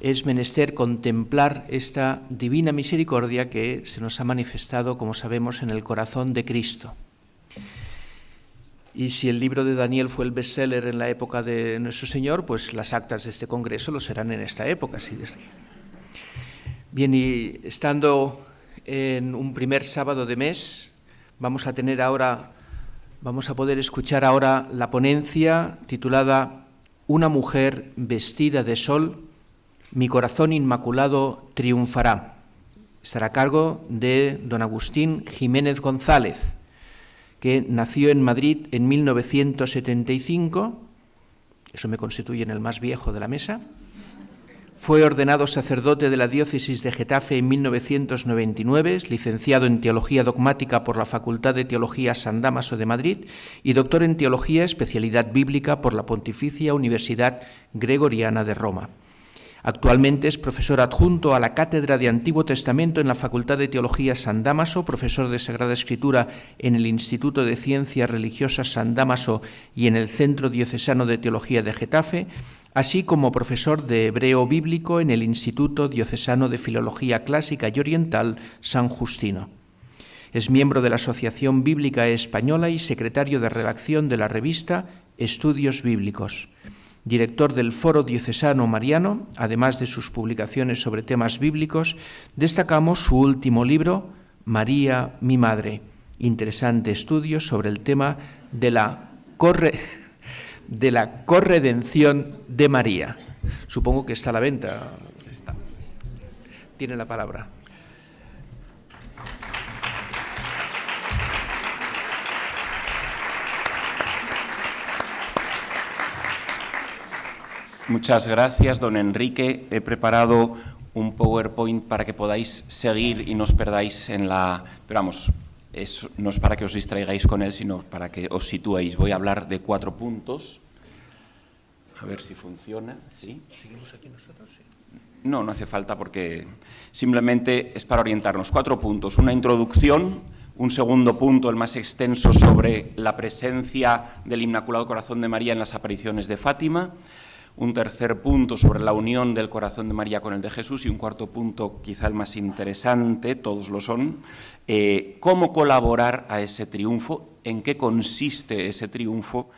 es menester contemplar esta divina misericordia que se nos ha manifestado, como sabemos, en el corazón de Cristo. Y si el libro de Daniel fue el bestseller en la época de Nuestro Señor, pues las actas de este congreso lo serán en esta época. ¿Sí? Bien, y estando en un primer sábado de mes, vamos a poder escuchar ahora la ponencia titulada Una mujer vestida de sol, mi corazón inmaculado triunfará. Estará a cargo de don Agustín Jiménez González, que nació en Madrid en 1975, eso me constituye en el más viejo de la mesa. Fue ordenado sacerdote de la diócesis de Getafe en 1999, es licenciado en Teología Dogmática por la Facultad de Teología San Dámaso de Madrid y doctor en Teología, especialidad bíblica por la Pontificia Universidad Gregoriana de Roma. Actualmente es profesor adjunto a la Cátedra de Antiguo Testamento en la Facultad de Teología San Dámaso, profesor de Sagrada Escritura en el Instituto de Ciencias Religiosas San Dámaso y en el Centro Diocesano de Teología de Getafe, así como profesor de Hebreo Bíblico en el Instituto Diocesano de Filología Clásica y Oriental San Justino. Es miembro de la Asociación Bíblica Española y secretario de redacción de la revista Estudios Bíblicos. Director del Foro Diocesano Mariano, además de sus publicaciones sobre temas bíblicos, destacamos su último libro, María, mi Madre, interesante estudio sobre el tema de la corredención de María. Supongo que está a la venta. Está. Tiene la palabra. Muchas gracias, don Enrique. He preparado un PowerPoint para que podáis seguir y no os perdáis en la... Pero vamos, no es para que os distraigáis con él, sino para que os situéis. Voy a hablar de 4 puntos. A ver si funciona. ¿Sí? ¿Seguimos aquí nosotros? Sí. No, no hace falta porque simplemente es para orientarnos. 4 puntos. Una introducción, un segundo punto, el más extenso, sobre la presencia del Inmaculado Corazón de María en las apariciones de Fátima. Un tercer punto sobre la unión del corazón de María con el de Jesús y un cuarto punto, quizá el más interesante, todos lo son, cómo colaborar a ese triunfo, en qué consiste ese triunfo,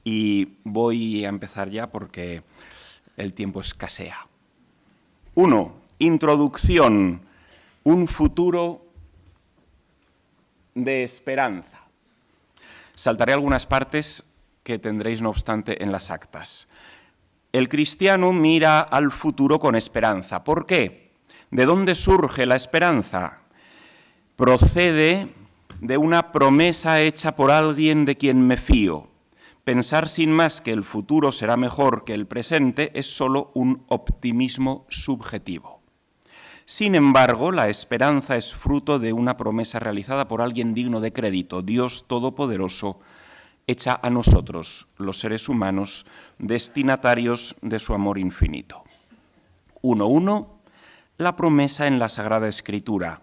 y voy a empezar ya porque el tiempo escasea. 1. Introducción, un futuro de esperanza. Saltaré algunas partes que tendréis, no obstante, en las actas. El cristiano mira al futuro con esperanza. ¿Por qué? ¿De dónde surge la esperanza? Procede de una promesa hecha por alguien de quien me fío. Pensar sin más que el futuro será mejor que el presente es solo un optimismo subjetivo. Sin embargo, la esperanza es fruto de una promesa realizada por alguien digno de crédito, Dios Todopoderoso, hecha a nosotros, los seres humanos, destinatarios de su amor infinito. 1.1. La promesa en la Sagrada Escritura.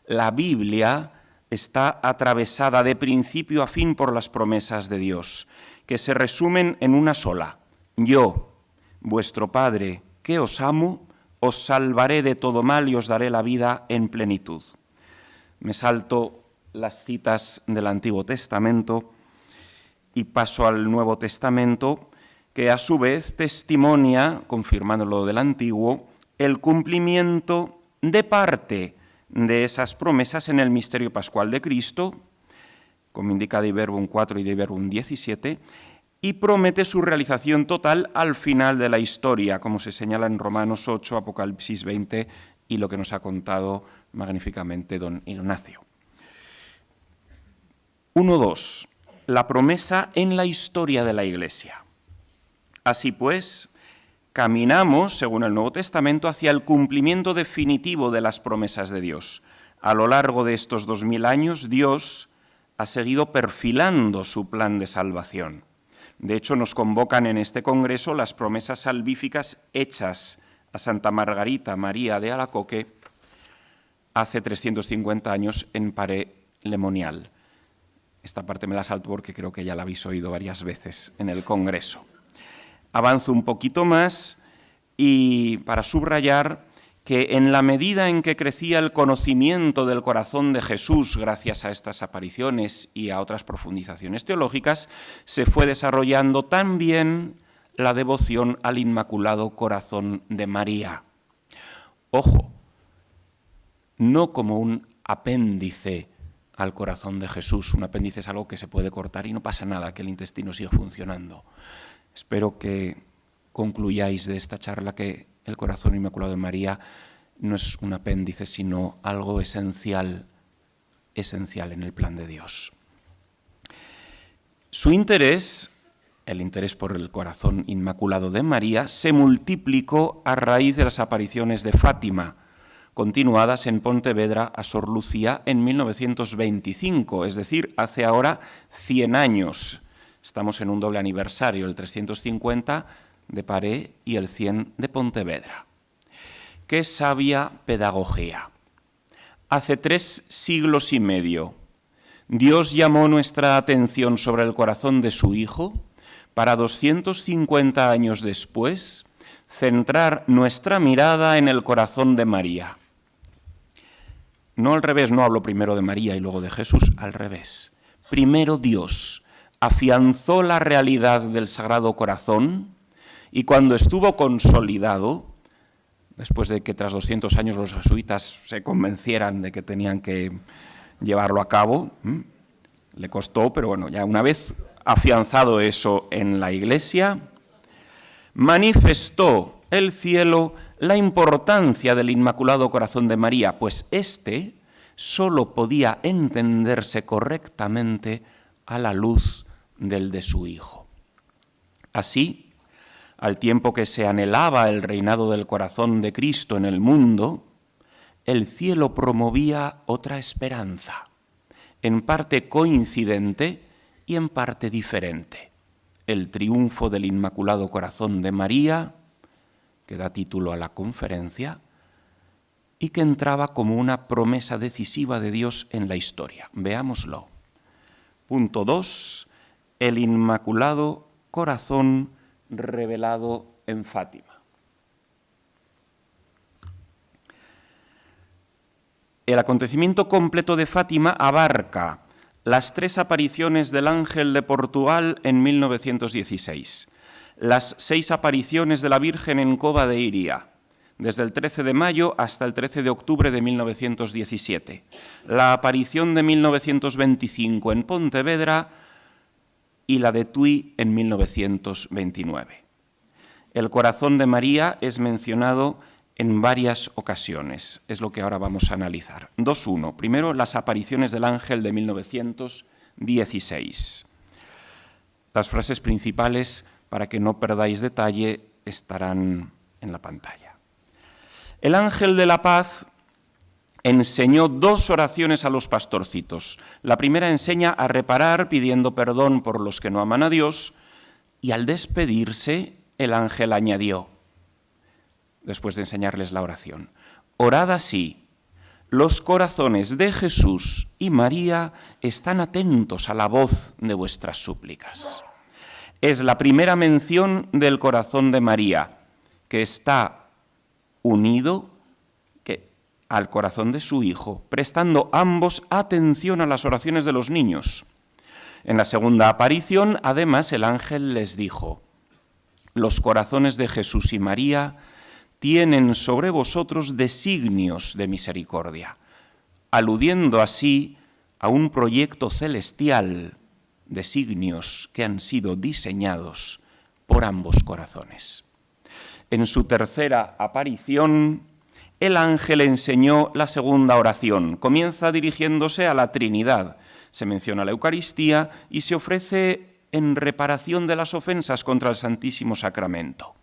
La Biblia está atravesada de principio a fin por las promesas de Dios, que se resumen en una sola. Yo, vuestro Padre, que os amo, os salvaré de todo mal y os daré la vida en plenitud. Me salto las citas del Antiguo Testamento y paso al Nuevo Testamento, que a su vez testimonia, confirmando lo del Antiguo, el cumplimiento de parte de esas promesas en el misterio pascual de Cristo, como indica Dei Verbum 4 y Dei Verbum 17, y promete su realización total al final de la historia, como se señala en Romanos 8, Apocalipsis 20 y lo que nos ha contado magníficamente don Ignacio. 1.2. La promesa en la historia de la Iglesia. Así pues, caminamos, según el Nuevo Testamento, hacia el cumplimiento definitivo de las promesas de Dios. A lo largo de estos 2000 años, Dios ha seguido perfilando su plan de salvación. De hecho, nos convocan en este congreso las promesas salvíficas hechas a Santa Margarita María de Alacoque hace 350 años en Paray-le-Monial. Esta parte me la salto porque creo que ya la habéis oído varias veces en el Congreso. Avanzo un poquito más y para subrayar que en la medida en que crecía el conocimiento del corazón de Jesús, gracias a estas apariciones y a otras profundizaciones teológicas, se fue desarrollando también la devoción al Inmaculado Corazón de María. Ojo, no como un apéndice al corazón de Jesús. Un apéndice es algo que se puede cortar y no pasa nada, que el intestino siga funcionando. Espero que concluyáis de esta charla que el corazón inmaculado de María no es un apéndice, sino algo esencial en el plan de Dios. Su interés, el interés por el corazón inmaculado de María, se multiplicó a raíz de las apariciones de Fátima, continuadas en Pontevedra a Sor Lucía en 1925, es decir, hace ahora 100 años. Estamos en un doble aniversario, el 350 de Paré y el 100 de Pontevedra. ¡Qué sabia pedagogía! Hace 3 siglos y medio, Dios llamó nuestra atención sobre el corazón de su Hijo para 250 años después centrar nuestra mirada en el corazón de María. No al revés, no hablo primero de María y luego de Jesús, al revés. Primero Dios afianzó la realidad del Sagrado Corazón y cuando estuvo consolidado, después de que tras 200 años los jesuitas se convencieran de que tenían que llevarlo a cabo, le costó, pero bueno, ya una vez afianzado eso en la Iglesia, manifestó el cielo la importancia del Inmaculado Corazón de María, pues éste solo podía entenderse correctamente a la luz del de su Hijo. Así, al tiempo que se anhelaba el reinado del corazón de Cristo en el mundo, el cielo promovía otra esperanza, en parte coincidente y en parte diferente: el triunfo del Inmaculado Corazón de María, que da título a la conferencia, y que entraba como una promesa decisiva de Dios en la historia. Veámoslo. Punto 2. El Inmaculado Corazón revelado en Fátima. El acontecimiento completo de Fátima abarca las 3 apariciones del ángel de Portugal en 1916, las 6 apariciones de la Virgen en Cova de Iria, desde el 13 de mayo hasta el 13 de octubre de 1917, la aparición de 1925 en Pontevedra y la de Tui en 1929. El corazón de María es mencionado en varias ocasiones, es lo que ahora vamos a analizar. 2.1. Primero, las apariciones del ángel de 1916. Las frases principales, para que no perdáis detalle, estarán en la pantalla. El ángel de la paz enseñó 2 oraciones a los pastorcitos. La primera enseña a reparar pidiendo perdón por los que no aman a Dios, y al despedirse el ángel añadió, después de enseñarles la oración: orad así: los corazones de Jesús y María están atentos a la voz de vuestras súplicas. Es la primera mención del corazón de María, que está unido al corazón de su Hijo, prestando ambos atención a las oraciones de los niños. En la segunda aparición, además, el ángel les dijo: los corazones de Jesús y María tienen sobre vosotros designios de misericordia, aludiendo así a un proyecto celestial, designios que han sido diseñados por ambos corazones. En su tercera aparición, el ángel enseñó la segunda oración. Comienza dirigiéndose a la Trinidad. Se menciona la Eucaristía y se ofrece en reparación de las ofensas contra el Santísimo Sacramento.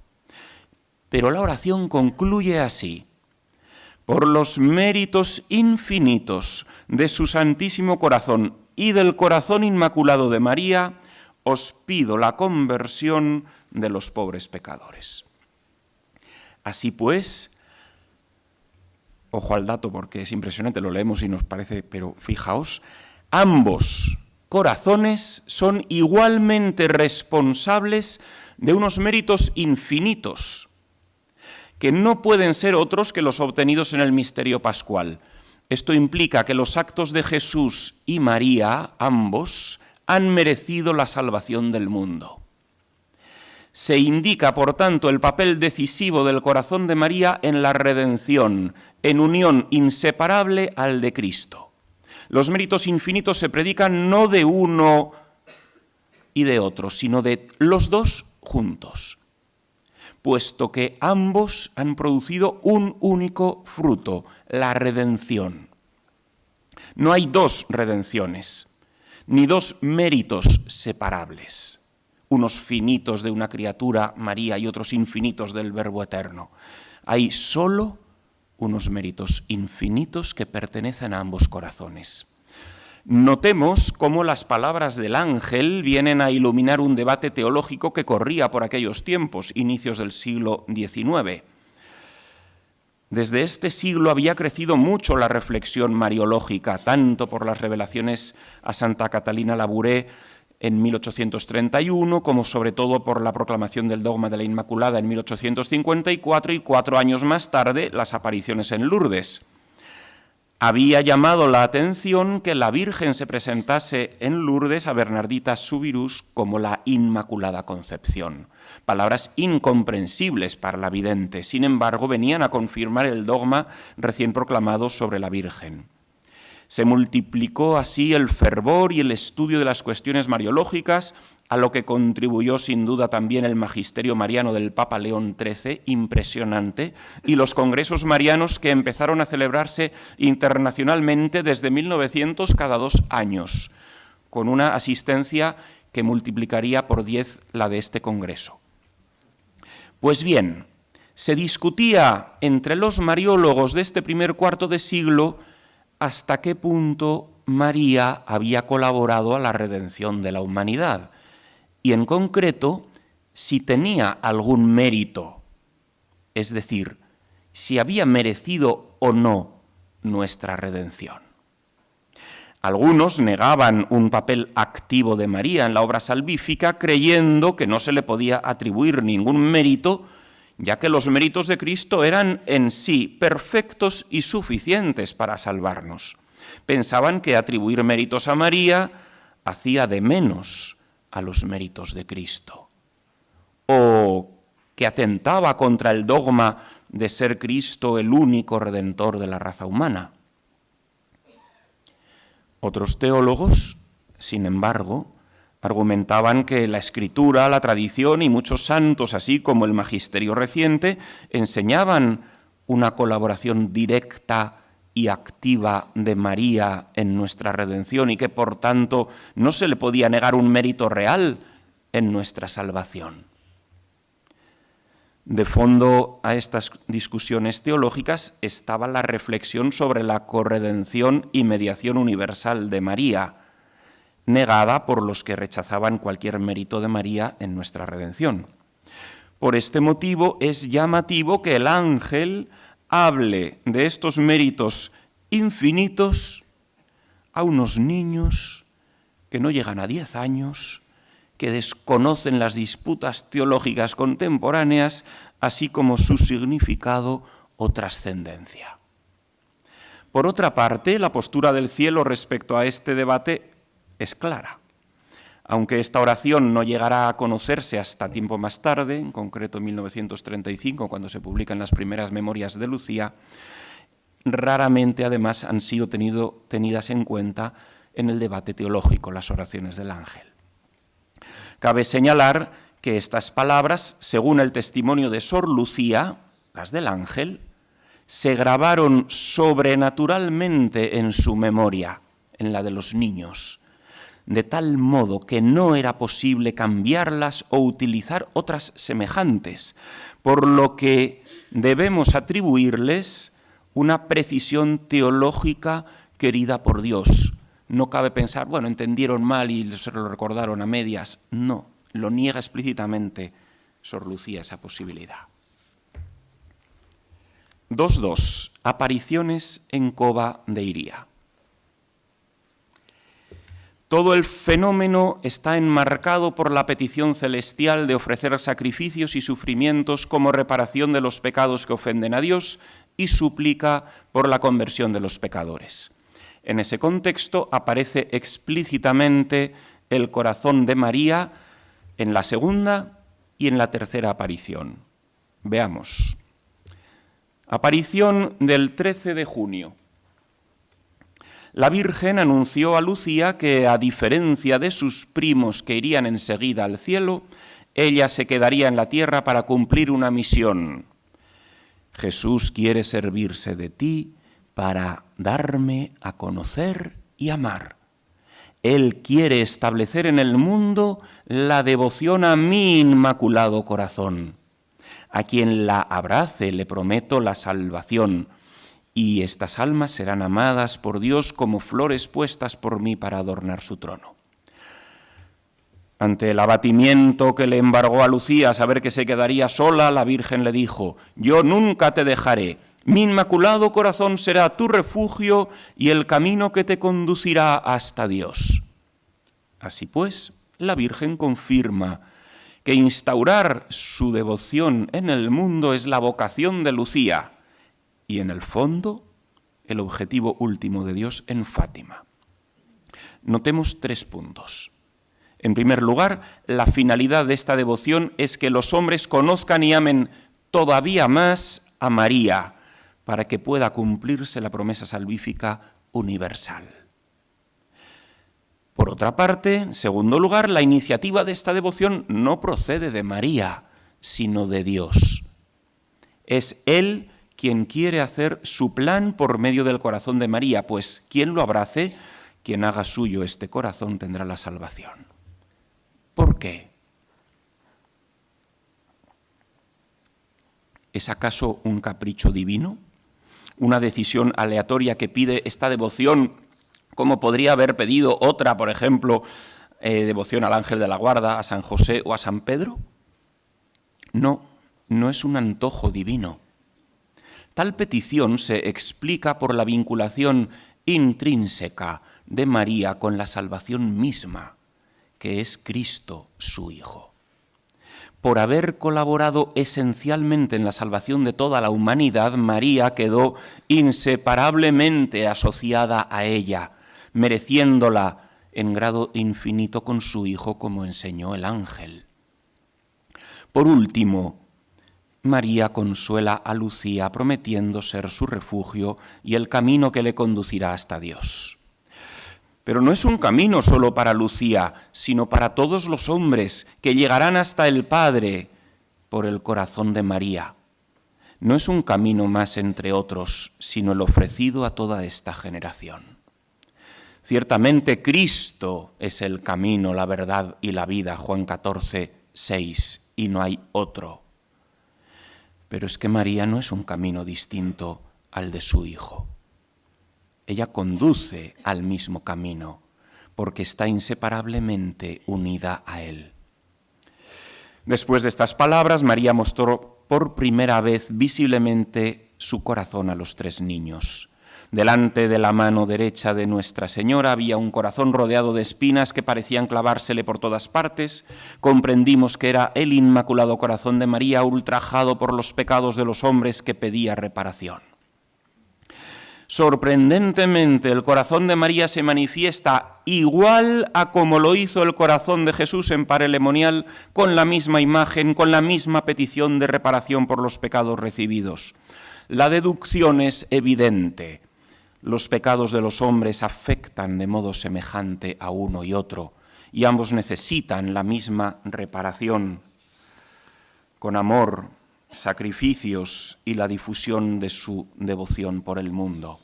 Pero la oración concluye así: por los méritos infinitos de su Santísimo Corazón y del Corazón Inmaculado de María, os pido la conversión de los pobres pecadores. Así pues, ojo al dato porque es impresionante, lo leemos y nos parece, pero fijaos, ambos corazones son igualmente responsables de unos méritos infinitos que no pueden ser otros que los obtenidos en el misterio pascual. Esto implica que los actos de Jesús y María, ambos, han merecido la salvación del mundo. Se indica, por tanto, el papel decisivo del corazón de María en la redención, en unión inseparable al de Cristo. Los méritos infinitos se predican no de uno y de otro, sino de los dos juntos, puesto que ambos han producido un único fruto, la redención. No hay dos redenciones, ni dos méritos separables, unos finitos de una criatura, María, y otros infinitos del Verbo eterno. Hay solo unos méritos infinitos que pertenecen a ambos corazones. Notemos cómo las palabras del ángel vienen a iluminar un debate teológico que corría por aquellos tiempos, inicios del siglo XIX. Desde este siglo había crecido mucho la reflexión mariológica, tanto por las revelaciones a Santa Catalina Labouré en 1831, como sobre todo por la proclamación del dogma de la Inmaculada en 1854 y 4 años más tarde las apariciones en Lourdes. Había llamado la atención que la Virgen se presentase en Lourdes a Bernardita Subirús como la Inmaculada Concepción. Palabras incomprensibles para la vidente, sin embargo, venían a confirmar el dogma recién proclamado sobre la Virgen. Se multiplicó así el fervor y el estudio de las cuestiones mariológicas, a lo que contribuyó sin duda también el magisterio mariano del Papa León XIII, impresionante, y los congresos marianos que empezaron a celebrarse internacionalmente desde 1900 cada 2 años, con una asistencia que multiplicaría por 10 la de este congreso. Pues bien, se discutía entre los mariólogos de este primer cuarto de siglo hasta qué punto María había colaborado a la redención de la humanidad, y en concreto, si tenía algún mérito, es decir, si había merecido o no nuestra redención. Algunos negaban un papel activo de María en la obra salvífica, creyendo que no se le podía atribuir ningún mérito, ya que los méritos de Cristo eran en sí perfectos y suficientes para salvarnos. Pensaban que atribuir méritos a María hacía de menos a los méritos de Cristo, o que atentaba contra el dogma de ser Cristo el único redentor de la raza humana. Otros teólogos, sin embargo, argumentaban que la Escritura, la tradición y muchos santos, así como el magisterio reciente, enseñaban una colaboración directa y activa de María en nuestra redención y que, por tanto, no se le podía negar un mérito real en nuestra salvación. De fondo a estas discusiones teológicas estaba la reflexión sobre la corredención y mediación universal de María, negada por los que rechazaban cualquier mérito de María en nuestra redención. Por este motivo es llamativo que el ángel hable de estos méritos infinitos a unos niños que no llegan a 10 años, que desconocen las disputas teológicas contemporáneas, así como su significado o trascendencia. Por otra parte, la postura del cielo respecto a este debate es clara. Aunque esta oración no llegará a conocerse hasta tiempo más tarde, en concreto en 1935, cuando se publican las primeras memorias de Lucía, raramente además han sido tenidas en cuenta en el debate teológico las oraciones del ángel. Cabe señalar que estas palabras, según el testimonio de Sor Lucía, las del ángel, se grabaron sobrenaturalmente en su memoria, en la de los niños, de tal modo que no era posible cambiarlas o utilizar otras semejantes, por lo que debemos atribuirles una precisión teológica querida por Dios. No cabe pensar, bueno, entendieron mal y se lo recordaron a medias. No, lo niega explícitamente Sor Lucía esa posibilidad. 2.2. Apariciones en Cova de Iría. Todo el fenómeno está enmarcado por la petición celestial de ofrecer sacrificios y sufrimientos como reparación de los pecados que ofenden a Dios y súplica por la conversión de los pecadores. En ese contexto aparece explícitamente el corazón de María en la segunda y en la tercera aparición. Veamos. Aparición del 13 de junio. La Virgen anunció a Lucía que, a diferencia de sus primos que irían enseguida al cielo, ella se quedaría en la tierra para cumplir una misión. Jesús quiere servirse de ti para darme a conocer y amar. Él quiere establecer en el mundo la devoción a mi inmaculado corazón. A quien la abrace le prometo la salvación, y estas almas serán amadas por Dios como flores puestas por mí para adornar su trono. Ante el abatimiento que le embargó a Lucía, a saber que se quedaría sola, la Virgen le dijo: yo nunca te dejaré, mi inmaculado corazón será tu refugio y el camino que te conducirá hasta Dios. Así pues, la Virgen confirma que instaurar su devoción en el mundo es la vocación de Lucía y, en el fondo, el objetivo último de Dios en Fátima. Notemos 3 puntos. En primer lugar, la finalidad de esta devoción es que los hombres conozcan y amen todavía más a María, para que pueda cumplirse la promesa salvífica universal. Por otra parte, en segundo lugar, la iniciativa de esta devoción no procede de María, sino de Dios. Es Él quien quiere hacer su plan por medio del corazón de María, pues quien lo abrace, quien haga suyo este corazón, tendrá la salvación. ¿Por qué? ¿Es acaso un capricho divino? ¿Una decisión aleatoria que pide esta devoción, como podría haber pedido otra, por ejemplo, devoción al ángel de la guarda, a San José o a San Pedro? No, no es un antojo divino. Tal petición se explica por la vinculación intrínseca de María con la salvación misma, que es Cristo, su Hijo. Por haber colaborado esencialmente en la salvación de toda la humanidad, María quedó inseparablemente asociada a ella, mereciéndola en grado infinito con su Hijo, como enseñó el ángel. Por último, María consuela a Lucía prometiendo ser su refugio y el camino que le conducirá hasta Dios. Pero no es un camino solo para Lucía, sino para todos los hombres que llegarán hasta el Padre por el corazón de María. No es un camino más entre otros, sino el ofrecido a toda esta generación. Ciertamente Cristo es el camino, la verdad y la vida, Juan 14, 6, y no hay otro. Pero es que María no es un camino distinto al de su Hijo. Ella conduce al mismo camino, porque está inseparablemente unida a Él. Después de estas palabras, María mostró por primera vez visiblemente su corazón a los 3 niños. Delante de la mano derecha de Nuestra Señora había un corazón rodeado de espinas que parecían clavársele por todas partes. Comprendimos que era el Inmaculado Corazón de María, ultrajado por los pecados de los hombres, que pedía reparación. Sorprendentemente, el corazón de María se manifiesta igual a como lo hizo el corazón de Jesús en Parelemonial, con la misma imagen, con la misma petición de reparación por los pecados recibidos. La deducción es evidente. Los pecados de los hombres afectan de modo semejante a uno y otro, y ambos necesitan la misma reparación, con amor, sacrificios y la difusión de su devoción por el mundo.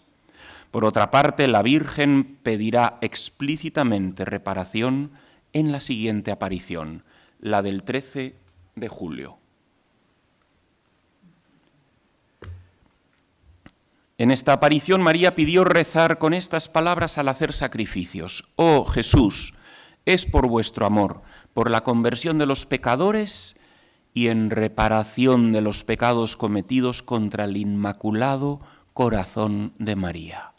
Por otra parte, la Virgen pedirá explícitamente reparación en la siguiente aparición, la del 13 de julio. En esta aparición, María pidió rezar con estas palabras al hacer sacrificios. Oh Jesús, es por vuestro amor, por la conversión de los pecadores y en reparación de los pecados cometidos contra el Inmaculado Corazón de María.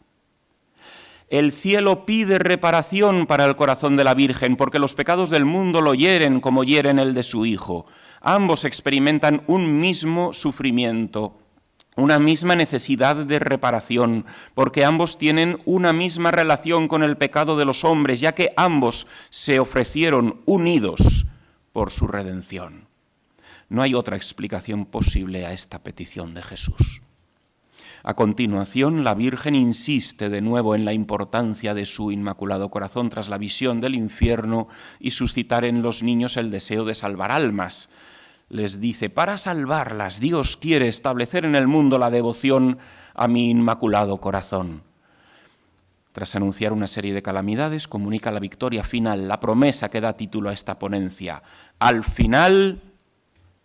El cielo pide reparación para el corazón de la Virgen, porque los pecados del mundo lo hieren como hieren el de su Hijo. Ambos experimentan un mismo sufrimiento, una misma necesidad de reparación, porque ambos tienen una misma relación con el pecado de los hombres, ya que ambos se ofrecieron unidos por su redención. No hay otra explicación posible a esta petición de Jesús. A continuación, la Virgen insiste de nuevo en la importancia de su Inmaculado Corazón tras la visión del infierno y suscitar en los niños el deseo de salvar almas. Les dice, para salvarlas, Dios quiere establecer en el mundo la devoción a mi Inmaculado Corazón. Tras anunciar una serie de calamidades, comunica la victoria final, la promesa que da título a esta ponencia. Al final,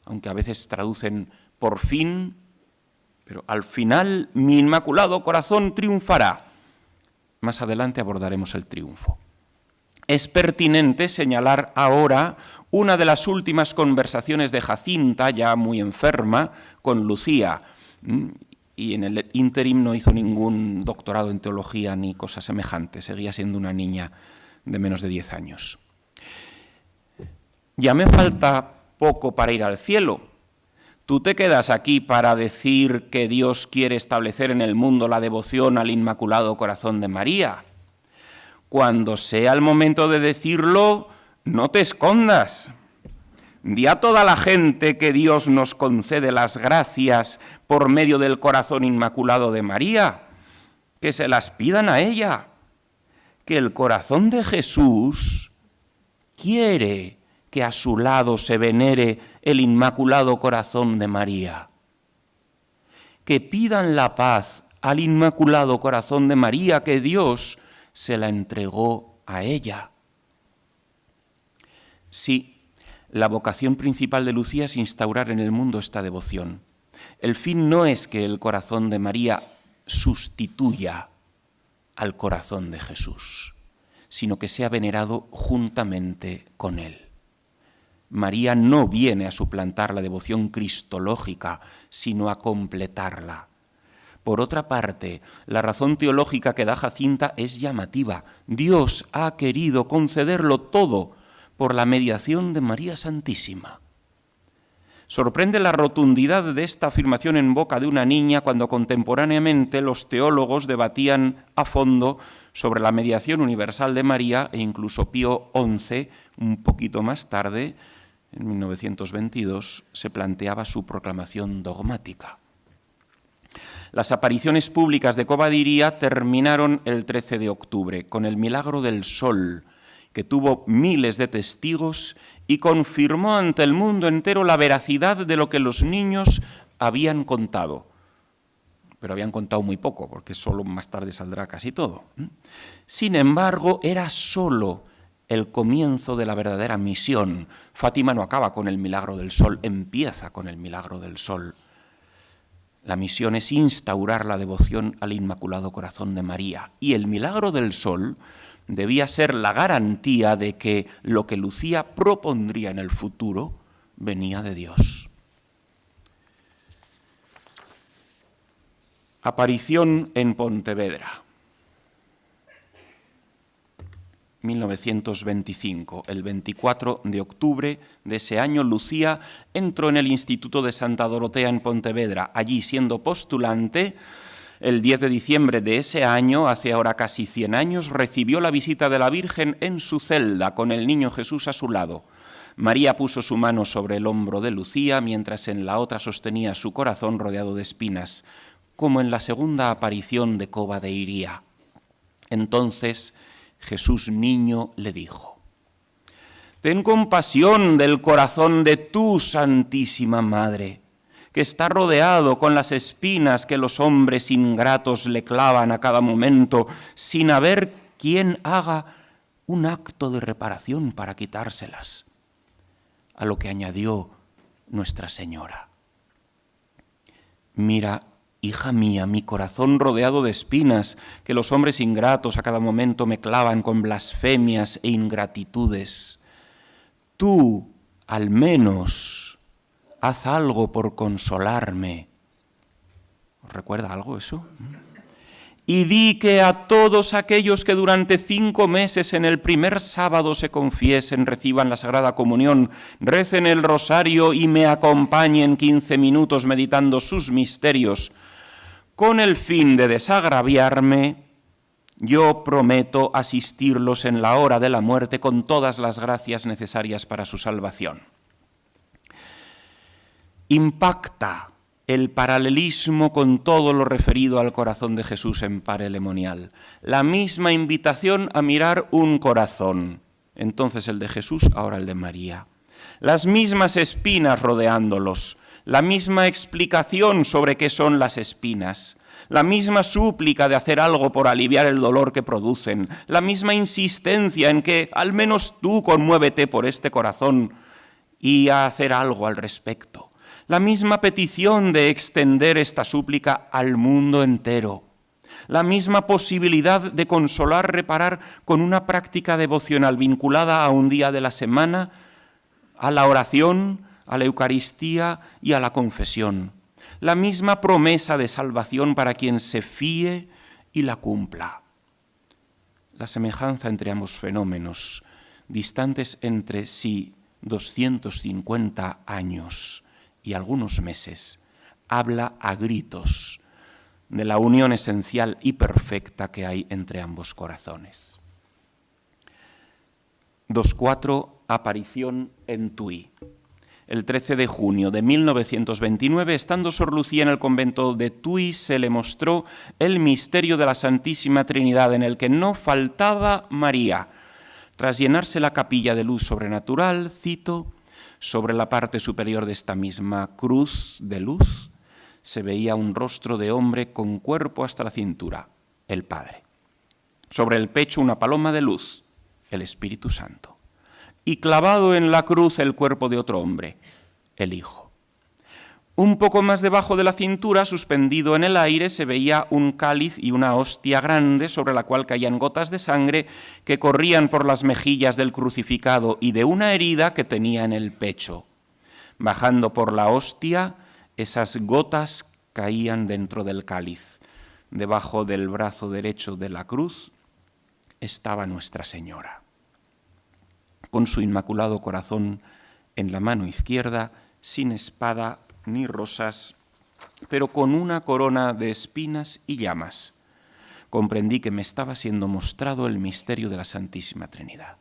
aunque a veces traducen por fin, pero al final mi Inmaculado Corazón triunfará. Más adelante abordaremos el triunfo. Es pertinente señalar ahora una de las últimas conversaciones de Jacinta, ya muy enferma, con Lucía. Y en el ínterim no hizo ningún doctorado en teología ni cosa semejante, seguía siendo una niña de menos de 10 años. Ya me falta poco para ir al cielo. ¿Tú te quedas aquí para decir que Dios quiere establecer en el mundo la devoción al Inmaculado Corazón de María? Cuando sea el momento de decirlo, no te escondas. Di a toda la gente que Dios nos concede las gracias por medio del Corazón Inmaculado de María, que se las pidan a ella, que el corazón de Jesús quiere que a su lado se venere el Inmaculado Corazón de María. Que pidan la paz al Inmaculado Corazón de María, que Dios se la entregó a ella. Sí, la vocación principal de Lucía es instaurar en el mundo esta devoción. El fin no es que el corazón de María sustituya al corazón de Jesús, sino que sea venerado juntamente con él. María no viene a suplantar la devoción cristológica, sino a completarla. Por otra parte, la razón teológica que da Jacinta es llamativa. Dios ha querido concederlo todo por la mediación de María Santísima. Sorprende la rotundidad de esta afirmación en boca de una niña cuando contemporáneamente los teólogos debatían a fondo sobre la mediación universal de María e incluso Pío XI, un poquito más tarde, en 1922, se planteaba su proclamación dogmática. Las apariciones públicas de Covadonga terminaron el 13 de octubre con el milagro del sol, que tuvo miles de testigos y confirmó ante el mundo entero la veracidad de lo que los niños habían contado. Pero habían contado muy poco, porque solo más tarde saldrá casi todo. Sin embargo, era solo el comienzo de la verdadera misión. Fátima no acaba con el milagro del sol, empieza con el milagro del sol. La misión es instaurar la devoción al Inmaculado Corazón de María. Y el milagro del sol debía ser la garantía de que lo que Lucía propondría en el futuro venía de Dios. Aparición en Pontevedra. 1925, el 24 de octubre de ese año, Lucía entró en el Instituto de Santa Dorotea en Pontevedra. Allí, siendo postulante, el 10 de diciembre de ese año, hace ahora casi 100 años, recibió la visita de la Virgen en su celda, con el niño Jesús a su lado. María puso su mano sobre el hombro de Lucía, mientras en la otra sostenía su corazón rodeado de espinas, como en la segunda aparición de Cova de Iría. Entonces Jesús niño le dijo: «Ten compasión del corazón de tu Santísima Madre, que está rodeado con las espinas que los hombres ingratos le clavan a cada momento, sin haber quien haga un acto de reparación para quitárselas». A lo que añadió Nuestra Señora: «Mira, hija mía, mi corazón rodeado de espinas, que los hombres ingratos a cada momento me clavan con blasfemias e ingratitudes. Tú, al menos, haz algo por consolarme». ¿Os recuerda algo eso? y di que a todos aquellos que durante 5 meses en el primer sábado se confiesen, reciban la Sagrada Comunión, recen el rosario y me acompañen 15 minutos meditando sus misterios, con el fin de desagraviarme, yo prometo asistirlos en la hora de la muerte con todas las gracias necesarias para su salvación. Impacta el paralelismo con todo lo referido al corazón de Jesús en Parelemonial. La misma invitación a mirar un corazón, entonces el de Jesús, ahora el de María. Las mismas espinas rodeándolos, la misma explicación sobre qué son las espinas, la misma súplica de hacer algo por aliviar el dolor que producen, la misma insistencia en que al menos tú conmuévete por este corazón y a hacer algo al respecto. La misma petición de extender esta súplica al mundo entero. La misma posibilidad de consolar, reparar con una práctica devocional vinculada a un día de la semana, a la oración, a la Eucaristía y a la confesión. La misma promesa de salvación para quien se fíe y la cumpla. La semejanza entre ambos fenómenos, distantes entre sí 250 años y algunos meses, habla a gritos de la unión esencial y perfecta que hay entre ambos corazones. 2.4. Aparición en Tui. El 13 de junio de 1929, estando Sor Lucía en el convento de Tui, se le mostró el misterio de la Santísima Trinidad, en el que no faltaba María. Tras llenarse la capilla de luz sobrenatural, cito, sobre la parte superior de esta misma cruz de luz se veía un rostro de hombre con cuerpo hasta la cintura, el Padre. Sobre el pecho una paloma de luz, el Espíritu Santo. Y clavado en la cruz el cuerpo de otro hombre, el Hijo. Un poco más debajo de la cintura, suspendido en el aire, se veía un cáliz y una hostia grande sobre la cual caían gotas de sangre que corrían por las mejillas del crucificado y de una herida que tenía en el pecho. Bajando por la hostia, esas gotas caían dentro del cáliz. Debajo del brazo derecho de la cruz estaba Nuestra Señora. Con su inmaculado corazón en la mano izquierda, sin espada ni rosas, pero con una corona de espinas y llamas. Comprendí que me estaba siendo mostrado el misterio de la Santísima Trinidad.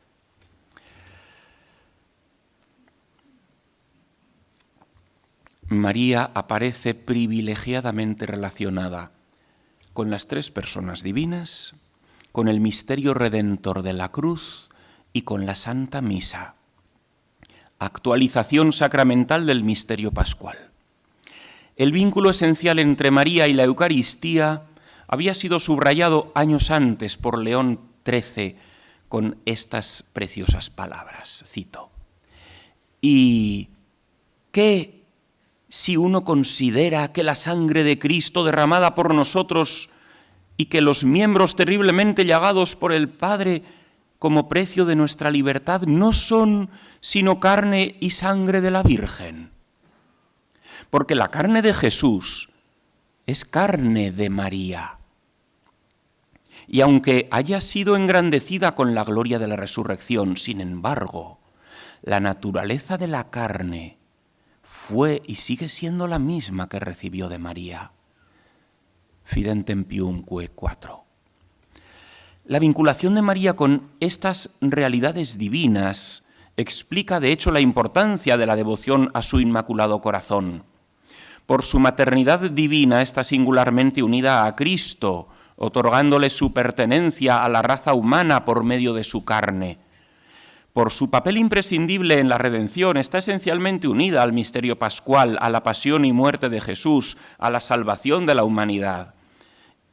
María aparece privilegiadamente relacionada con las 3 personas divinas, con el misterio redentor de la cruz y con la Santa Misa, actualización sacramental del misterio pascual. El vínculo esencial entre María y la Eucaristía había sido subrayado años antes por León XIII con estas preciosas palabras, cito, ¿y qué si uno considera que la sangre de Cristo derramada por nosotros y que los miembros terriblemente llagados por el Padre como precio de nuestra libertad no son sino carne y sangre de la Virgen? Porque la carne de Jesús es carne de María. Y aunque haya sido engrandecida con la gloria de la resurrección, sin embargo, la naturaleza de la carne fue y sigue siendo la misma que recibió de María. Fidem Tempium Q 4. La vinculación de María con estas realidades divinas explica, de hecho, la importancia de la devoción a su Inmaculado Corazón. Por su maternidad divina está singularmente unida a Cristo, otorgándole su pertenencia a la raza humana por medio de su carne. Por su papel imprescindible en la redención está esencialmente unida al misterio pascual, a la pasión y muerte de Jesús, a la salvación de la humanidad.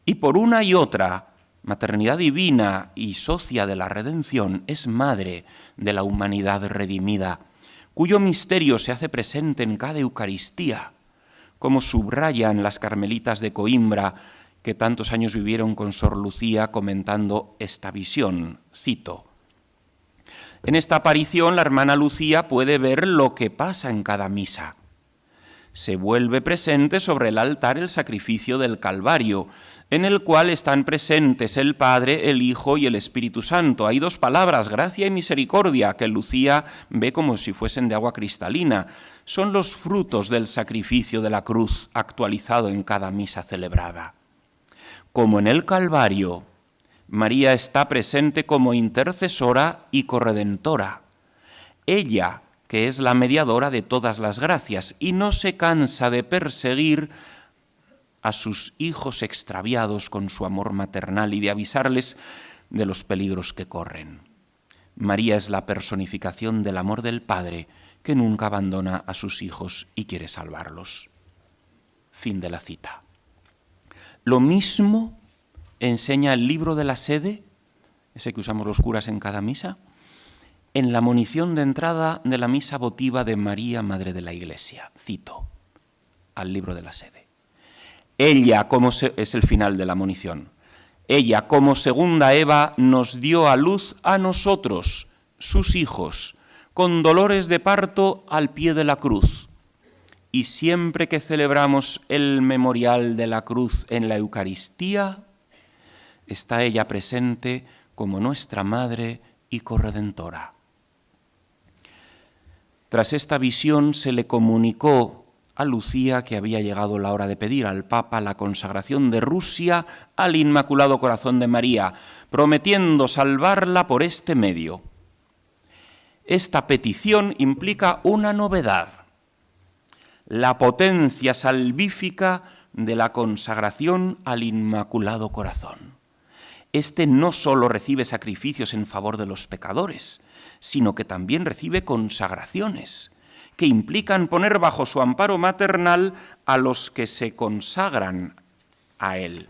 Y por una y otra, maternidad divina y socia de la redención, es madre de la humanidad redimida, cuyo misterio se hace presente en cada Eucaristía, como subrayan las carmelitas de Coimbra, que tantos años vivieron con Sor Lucía comentando esta visión. Cito, en esta aparición la hermana Lucía puede ver lo que pasa en cada misa. Se vuelve presente sobre el altar el sacrificio del Calvario, en el cual están presentes el Padre, el Hijo y el Espíritu Santo. Hay dos palabras, gracia y misericordia, que Lucía ve como si fuesen de agua cristalina. Son los frutos del sacrificio de la cruz actualizado en cada misa celebrada. Como en el Calvario, María está presente como intercesora y corredentora. Ella, que es la mediadora de todas las gracias, y no se cansa de perseguir a sus hijos extraviados con su amor maternal y de avisarles de los peligros que corren. María es la personificación del amor del Padre, que nunca abandona a sus hijos y quiere salvarlos. Fin de la cita. Lo mismo enseña el libro de la sede, ese que usamos los curas en cada misa, en la monición de entrada de la misa votiva de María, Madre de la Iglesia. Cito al libro de la sede. Ella, es el final de la monición, ella, como segunda Eva, nos dio a luz a nosotros, sus hijos, con dolores de parto al pie de la cruz. Y siempre que celebramos el memorial de la cruz en la Eucaristía, está ella presente como nuestra Madre y corredentora. Tras esta visión se le comunicó a Lucía que había llegado la hora de pedir al Papa la consagración de Rusia al Inmaculado Corazón de María, prometiendo salvarla por este medio. Esta petición implica una novedad: la potencia salvífica de la consagración al Inmaculado Corazón. Este no solo recibe sacrificios en favor de los pecadores, sino que también recibe consagraciones, que implican poner bajo su amparo maternal a los que se consagran a él.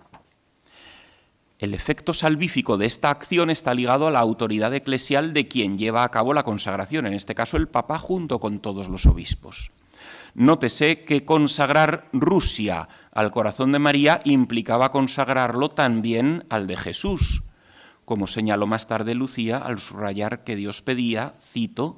El efecto salvífico de esta acción está ligado a la autoridad eclesial de quien lleva a cabo la consagración, en este caso el Papa junto con todos los obispos. Nótese que consagrar Rusia al corazón de María implicaba consagrarlo también al de Jesús, como señaló más tarde Lucía al subrayar que Dios pedía, cito,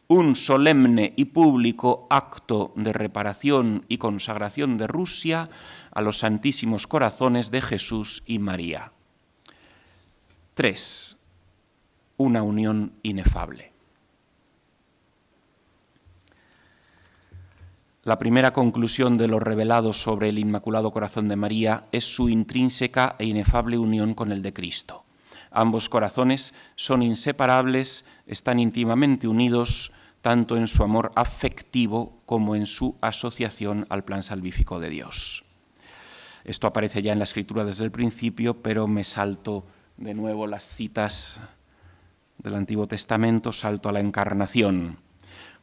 un solemne y público acto de reparación y consagración de Rusia a los santísimos corazones de Jesús y María. 3. Una unión inefable. La primera conclusión de lo revelado sobre el Inmaculado Corazón de María es su intrínseca e inefable unión con el de Cristo. Ambos corazones son inseparables, están íntimamente unidos tanto en su amor afectivo como en su asociación al plan salvífico de Dios. Esto aparece ya en la Escritura desde el principio, pero me salto de nuevo las citas del Antiguo Testamento, salto a la Encarnación.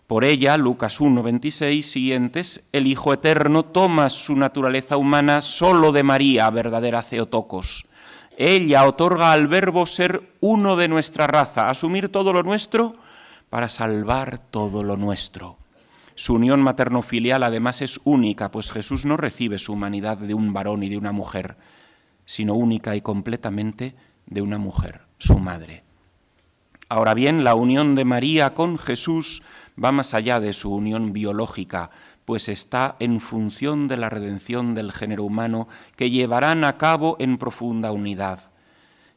Por ella, Lucas 1:26, siguientes, el Hijo Eterno toma su naturaleza humana solo de María, verdadera Theotokos. Ella otorga al Verbo ser uno de nuestra raza, asumir todo lo nuestro para salvar todo lo nuestro. Su unión materno-filial además es única, pues Jesús no recibe su humanidad de un varón y de una mujer, sino única y completamente de una mujer, su madre. Ahora bien, la unión de María con Jesús va más allá de su unión biológica, pues está en función de la redención del género humano que llevarán a cabo en profunda unidad.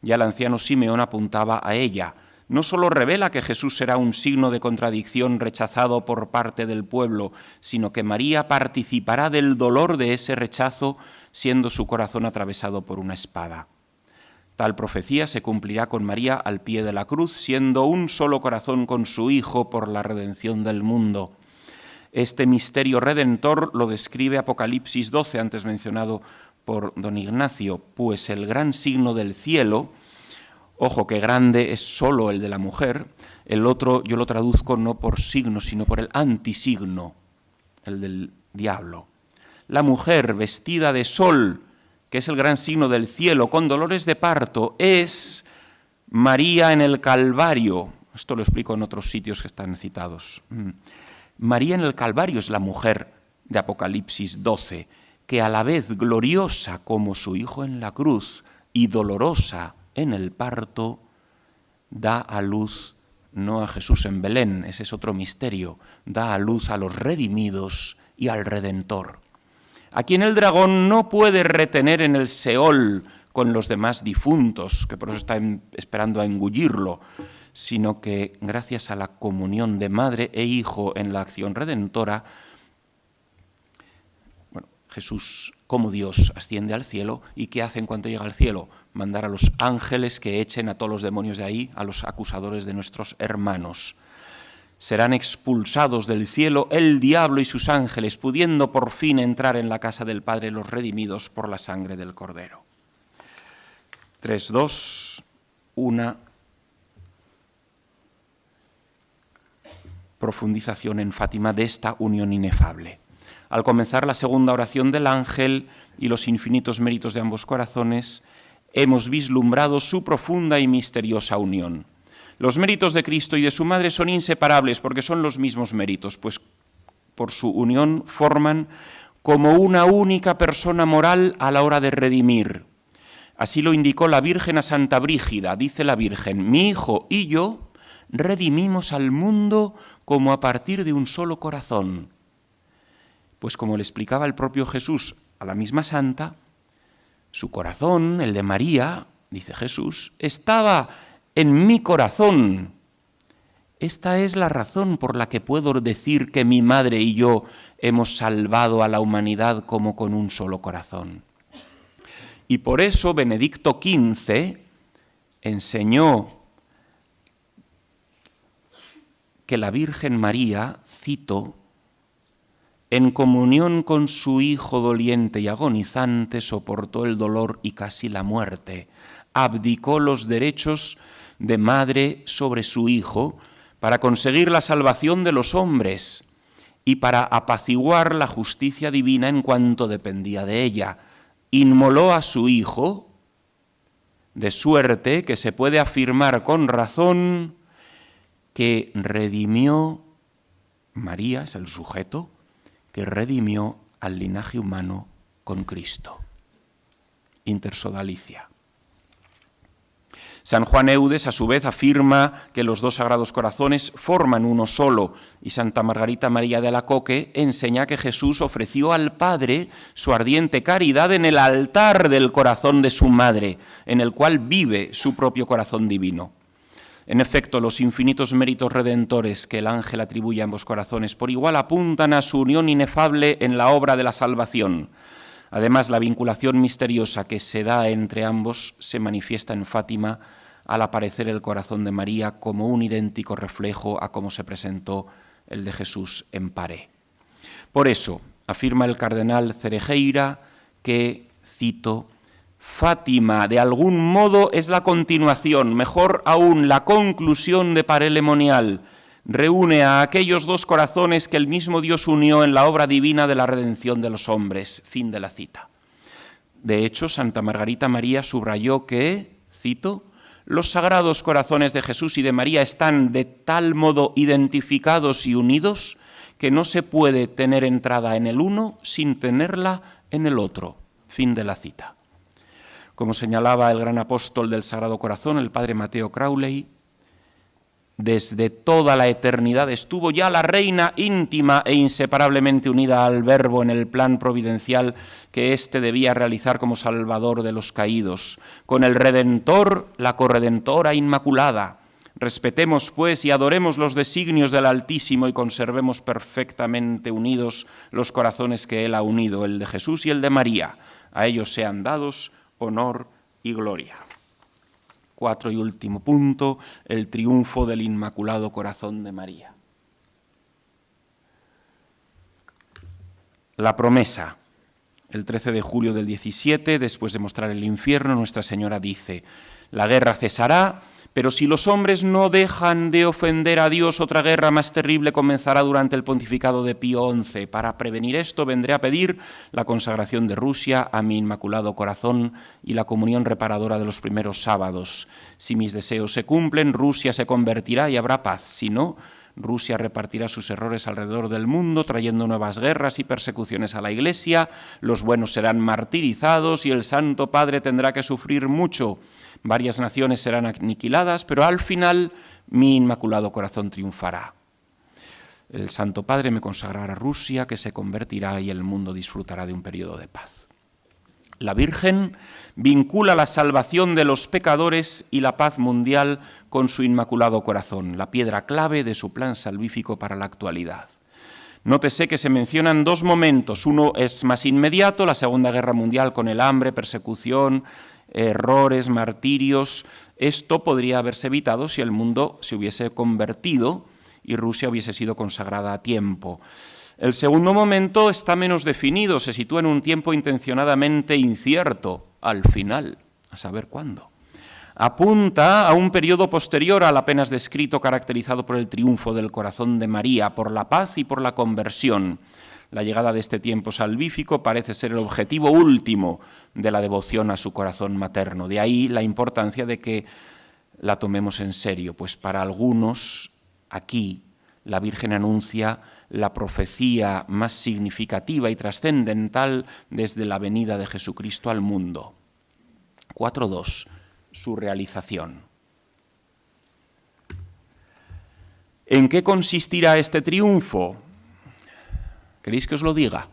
Ya el anciano Simeón apuntaba a ella. No solo revela que Jesús será un signo de contradicción rechazado por parte del pueblo, sino que María participará del dolor de ese rechazo, siendo su corazón atravesado por una espada. Tal profecía se cumplirá con María al pie de la cruz, siendo un solo corazón con su Hijo por la redención del mundo. Este misterio redentor lo describe Apocalipsis 12, antes mencionado por don Ignacio, pues el gran signo del cielo, ojo que grande es solo el de la mujer, el otro yo lo traduzco no por signo, sino por el antisigno, el del diablo. La mujer vestida de sol, que es el gran signo del cielo, con dolores de parto, es María en el Calvario. Esto lo explico en otros sitios que están citados. María en el Calvario es la mujer de Apocalipsis 12, que a la vez gloriosa como su Hijo en la cruz y dolorosa en el parto, da a luz no a Jesús en Belén, ese es otro misterio, da a luz a los redimidos y al Redentor. a quien el dragón no puede retener en el Seol con los demás difuntos, que por eso está esperando a engullirlo, sino que gracias a la comunión de madre e hijo en la acción redentora, Jesús, como Dios, asciende al cielo. ¿Y qué hace en cuanto llega al cielo? Mandar a los ángeles que echen a todos los demonios de ahí, a los acusadores de nuestros hermanos. Serán expulsados del cielo el diablo y sus ángeles, pudiendo por fin entrar en la casa del Padre los redimidos por la sangre del Cordero. 3, 2, 1. Profundización en Fátima de esta unión inefable. Al comenzar la segunda oración del ángel y los infinitos méritos de ambos corazones, hemos vislumbrado su profunda y misteriosa unión. Los méritos de Cristo y de su Madre son inseparables porque son los mismos méritos, pues por su unión forman como una única persona moral a la hora de redimir. Así lo indicó la Virgen a Santa Brígida. Dice la Virgen: mi hijo y yo redimimos al mundo como a partir de un solo corazón. Pues como le explicaba el propio Jesús a la misma santa, su corazón, el de María, dice Jesús, estaba en mi corazón. Esta es la razón por la que puedo decir que mi madre y yo hemos salvado a la humanidad como con un solo corazón. Y por eso Benedicto XV enseñó que la Virgen María, cito, en comunión con su Hijo doliente y agonizante, soportó el dolor y casi la muerte, abdicó los derechos de madre sobre su Hijo para conseguir la salvación de los hombres y para apaciguar la justicia divina en cuanto dependía de ella. Inmoló a su Hijo, de suerte que se puede afirmar con razón que redimió, María es el sujeto, que redimió al linaje humano con Cristo. Intersodalicia. San Juan Eudes, a su vez, afirma que los dos sagrados corazones forman uno solo, y Santa Margarita María de Alacoque enseña que Jesús ofreció al Padre su ardiente caridad en el altar del corazón de su madre, en el cual vive su propio corazón divino. En efecto, los infinitos méritos redentores que el ángel atribuye a ambos corazones por igual apuntan a su unión inefable en la obra de la salvación. Además, la vinculación misteriosa que se da entre ambos se manifiesta en Fátima al aparecer el corazón de María como un idéntico reflejo a cómo se presentó el de Jesús en Paré. Por eso, afirma el cardenal Cerejeira que, cito, Fátima, de algún modo, es la continuación, mejor aún, la conclusión de Paré Lemonial. Reúne a aquellos dos corazones que el mismo Dios unió en la obra divina de la redención de los hombres. Fin de la cita. De hecho, Santa Margarita María subrayó que, cito, los sagrados corazones de Jesús y de María están de tal modo identificados y unidos que no se puede tener entrada en el uno sin tenerla en el otro. Fin de la cita. Como señalaba el gran apóstol del Sagrado Corazón, el padre Mateo Crowley, desde toda la eternidad estuvo ya la reina íntima e inseparablemente unida al Verbo en el plan providencial que éste debía realizar como salvador de los caídos, con el Redentor, la corredentora inmaculada. Respetemos, pues, y adoremos los designios del Altísimo y conservemos perfectamente unidos los corazones que Él ha unido, el de Jesús y el de María. A ellos sean dados honor y gloria. 4 y último punto, el triunfo del Inmaculado Corazón de María. La promesa. El 13 de julio del 17, después de mostrar el infierno, Nuestra Señora dice: la guerra cesará, pero si los hombres no dejan de ofender a Dios, otra guerra más terrible comenzará durante el pontificado de Pío XI. Para prevenir esto, vendré a pedir la consagración de Rusia a mi Inmaculado Corazón y la comunión reparadora de los primeros sábados. Si mis deseos se cumplen, Rusia se convertirá y habrá paz. Si no, Rusia repartirá sus errores alrededor del mundo, trayendo nuevas guerras y persecuciones a la Iglesia. Los buenos serán martirizados y el Santo Padre tendrá que sufrir mucho. Varias naciones serán aniquiladas, pero al final mi Inmaculado Corazón triunfará. el Santo Padre me consagrará Rusia, que se convertirá y el mundo disfrutará de un periodo de paz. La Virgen vincula la salvación de los pecadores y la paz mundial con su Inmaculado Corazón, la piedra clave de su plan salvífico para la actualidad. Nótese que se mencionan dos momentos, uno es más inmediato, la Segunda Guerra Mundial con el hambre, persecución, errores, martirios. Esto podría haberse evitado si el mundo se hubiese convertido y Rusia hubiese sido consagrada a tiempo. El segundo momento está menos definido, se sitúa en un tiempo intencionadamente incierto, al final, a saber cuándo. Apunta a un periodo posterior al apenas descrito, caracterizado por el triunfo del corazón de María, por la paz y por la conversión. La llegada de este tiempo salvífico parece ser el objetivo último de la devoción a su corazón materno. De ahí la importancia de que la tomemos en serio, pues para algunos aquí la Virgen anuncia la profecía más significativa y trascendental desde la venida de Jesucristo al mundo. 4.2. Su realización. ¿En qué consistirá este triunfo? ¿Queréis que os lo diga?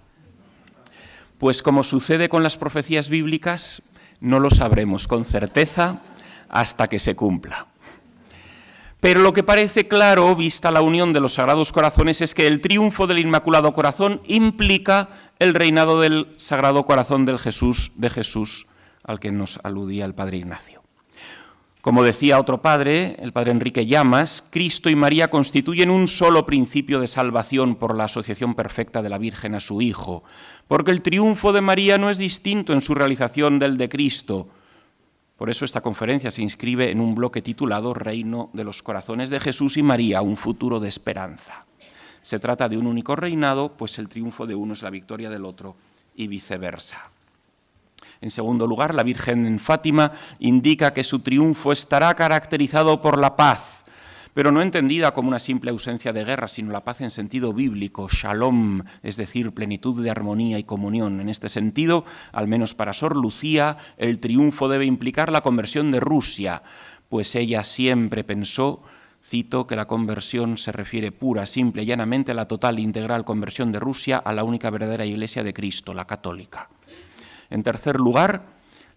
Pues como sucede con las profecías bíblicas, no lo sabremos con certeza hasta que se cumpla. Pero lo que parece claro, vista la unión de los Sagrados Corazones, es que el triunfo del Inmaculado Corazón implica el reinado del Sagrado Corazón de Jesús, al que nos aludía el Padre Ignacio. Como decía otro padre, el Padre Enrique Llamas, Cristo y María constituyen un solo principio de salvación por la asociación perfecta de la Virgen a su Hijo, porque el triunfo de María no es distinto en su realización del de Cristo. Por eso esta conferencia se inscribe en un bloque titulado Reino de los Corazones de Jesús y María, un futuro de esperanza. Se trata de un único reinado, pues el triunfo de uno es la victoria del otro y viceversa. En segundo lugar, la Virgen en Fátima indica que su triunfo estará caracterizado por la paz, pero no entendida como una simple ausencia de guerra, sino la paz en sentido bíblico, shalom, es decir, plenitud de armonía y comunión. En este sentido, al menos para Sor Lucía, el triunfo debe implicar la conversión de Rusia, pues ella siempre pensó, cito, que la conversión se refiere pura, simple y llanamente a la total e integral conversión de Rusia a la única verdadera Iglesia de Cristo, la católica. En tercer lugar,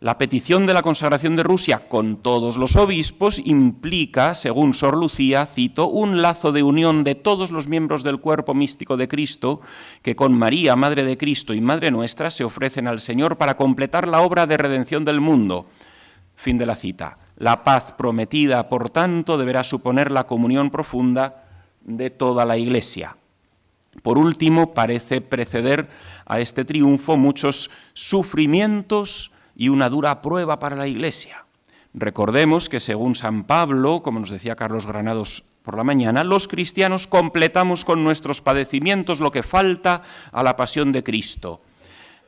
la petición de la consagración de Rusia con todos los obispos implica, según Sor Lucía, cito, un lazo de unión de todos los miembros del cuerpo místico de Cristo que con María, Madre de Cristo y Madre nuestra se ofrecen al Señor para completar la obra de redención del mundo. Fin de la cita. La paz prometida, por tanto, deberá suponer la comunión profunda de toda la Iglesia. Por último, parece preceder a este triunfo muchos sufrimientos y una dura prueba para la Iglesia. Recordemos que según San Pablo, como nos decía Carlos Granados por la mañana, los cristianos completamos con nuestros padecimientos lo que falta a la pasión de Cristo.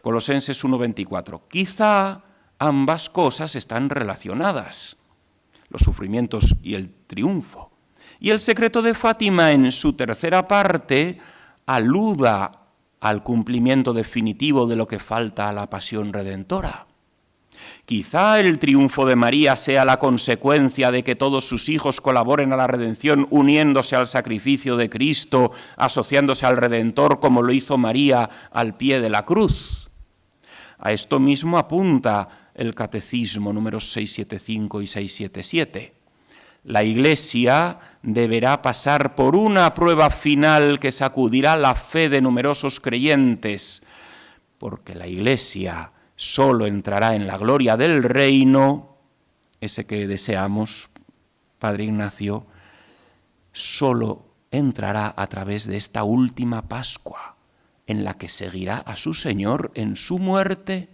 Colosenses 1:24. Quizá ambas cosas están relacionadas, los sufrimientos y el triunfo. Y el secreto de Fátima, en su tercera parte, aluda al cumplimiento definitivo de lo que falta a la pasión redentora. Quizá el triunfo de María sea la consecuencia de que todos sus hijos colaboren a la redención uniéndose al sacrificio de Cristo, asociándose al Redentor como lo hizo María al pie de la cruz. A esto mismo apunta el Catecismo números 675 y 677. La Iglesia deberá pasar por una prueba final que sacudirá la fe de numerosos creyentes, porque la Iglesia solo entrará en la gloria del reino, ese que deseamos, Padre Ignacio, solo entrará a través de esta última Pascua, en la que seguirá a su Señor en su muerte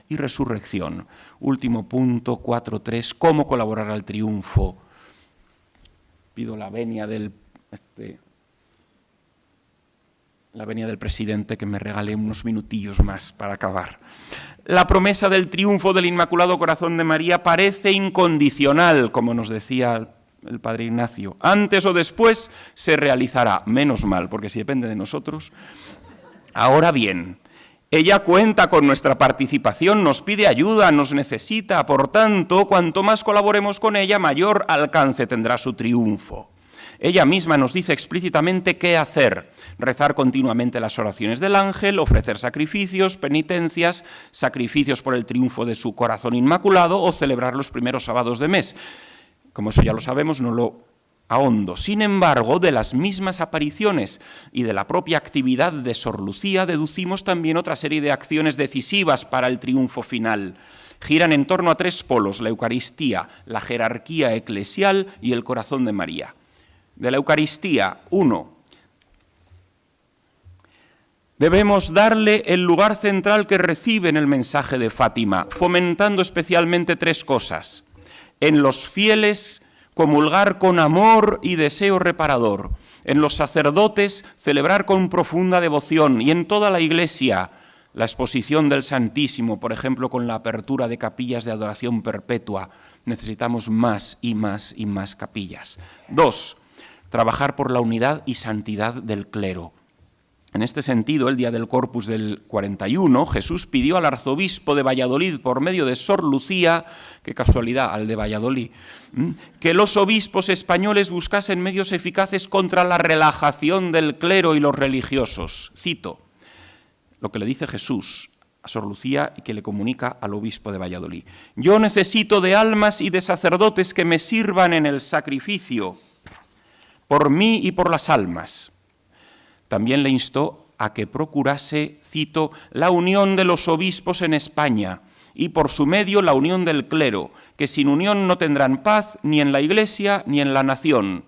y resurrección. Último punto, 4.3, ¿cómo colaborar al triunfo? Pido la venia del presidente que me regale unos minutillos más para acabar. La promesa del triunfo del Inmaculado Corazón de María parece incondicional, como nos decía el Padre Ignacio. Antes o después se realizará, menos mal, porque si depende de nosotros. Ahora bien, ella cuenta con nuestra participación, nos pide ayuda, nos necesita, por tanto, cuanto más colaboremos con ella, mayor alcance tendrá su triunfo. Ella misma nos dice explícitamente qué hacer: rezar continuamente las oraciones del ángel, ofrecer sacrificios, penitencias, sacrificios por el triunfo de su corazón inmaculado o celebrar los primeros sábados de mes. Como eso ya lo sabemos, no lo ahondo. Sin embargo, de las mismas apariciones y de la propia actividad de Sor Lucía deducimos también otra serie de acciones decisivas para el triunfo final. Giran en torno a tres polos: la Eucaristía, la jerarquía eclesial y el corazón de María. De la Eucaristía, 1. Debemos darle el lugar central que recibe en el mensaje de Fátima, fomentando especialmente tres cosas. En los fieles, comulgar con amor y deseo reparador. En los sacerdotes, celebrar con profunda devoción. Y en toda la Iglesia, la exposición del Santísimo, por ejemplo, con la apertura de capillas de adoración perpetua. Necesitamos más y más y más capillas. 2. Trabajar por la unidad y santidad del clero. En este sentido, el día del Corpus del 41, Jesús pidió al arzobispo de Valladolid, por medio de Sor Lucía, qué casualidad, al de Valladolid, que los obispos españoles buscasen medios eficaces contra la relajación del clero y los religiosos. Cito lo que le dice Jesús a Sor Lucía y que le comunica al obispo de Valladolid. Yo necesito de almas y de sacerdotes que me sirvan en el sacrificio, por mí y por las almas. También le instó a que procurase, cito, la unión de los obispos en España y por su medio la unión del clero, que sin unión no tendrán paz ni en la Iglesia ni en la nación.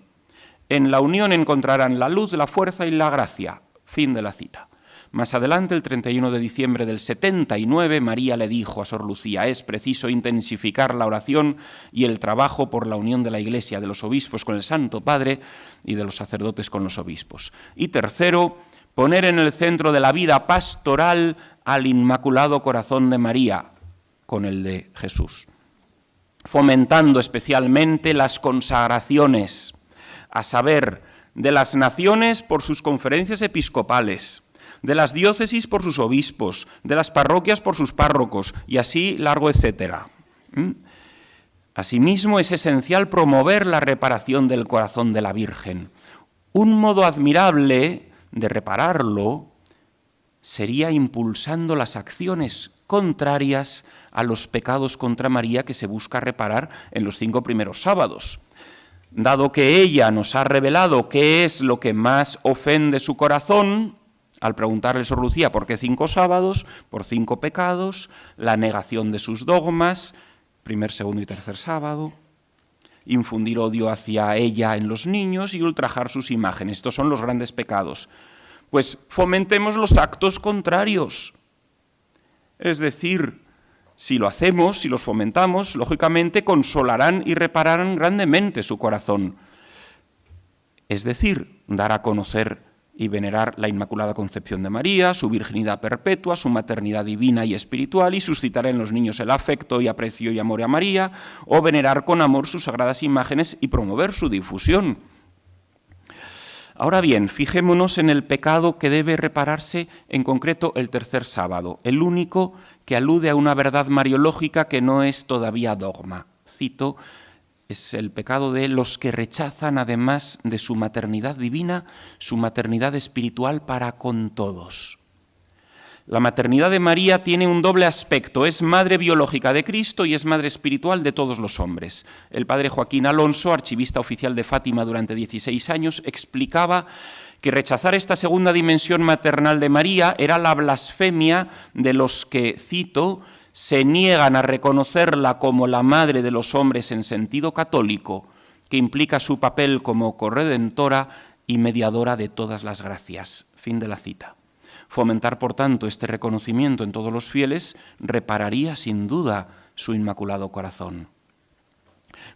En la unión encontrarán la luz, la fuerza y la gracia. Fin de la cita. Más adelante, el 31 de diciembre del 79, María le dijo a Sor Lucía: es preciso intensificar la oración y el trabajo por la unión de la Iglesia, de los obispos con el Santo Padre y de los sacerdotes con los obispos. Y tercero, poner en el centro de la vida pastoral al Inmaculado Corazón de María, con el de Jesús, fomentando especialmente las consagraciones, a saber, de las naciones por sus conferencias episcopales, de las diócesis por sus obispos, de las parroquias por sus párrocos, y así largo etcétera. Asimismo, es esencial promover la reparación del corazón de la Virgen. Un modo admirable de repararlo sería impulsando las acciones contrarias a los pecados contra María que se busca reparar en los 5 primeros sábados. Dado que ella nos ha revelado qué es lo que más ofende su corazón, al preguntarle a Sor Lucía por qué 5 sábados, por 5 pecados, la negación de sus dogmas, primer, segundo y tercer sábado, infundir odio hacia ella en los niños y ultrajar sus imágenes. Estos son los grandes pecados. Pues fomentemos los actos contrarios. Es decir, si lo hacemos, si los fomentamos, lógicamente consolarán y repararán grandemente su corazón. Es decir, dar a conocer y venerar la Inmaculada Concepción de María, su virginidad perpetua, su maternidad divina y espiritual, y suscitar en los niños el afecto y aprecio y amor a María, o venerar con amor sus sagradas imágenes y promover su difusión. Ahora bien, fijémonos en el pecado que debe repararse, en concreto el tercer sábado, el único que alude a una verdad mariológica que no es todavía dogma. Cito: es el pecado de los que rechazan, además de su maternidad divina, su maternidad espiritual para con todos. La maternidad de María tiene un doble aspecto: es madre biológica de Cristo y es madre espiritual de todos los hombres. El padre Joaquín Alonso, archivista oficial de Fátima durante 16 años, explicaba que rechazar esta segunda dimensión maternal de María era la blasfemia de los que, cito, se niegan a reconocerla como la madre de los hombres en sentido católico, que implica su papel como corredentora y mediadora de todas las gracias. Fin de la cita. Fomentar, por tanto, este reconocimiento en todos los fieles repararía sin duda su Inmaculado Corazón.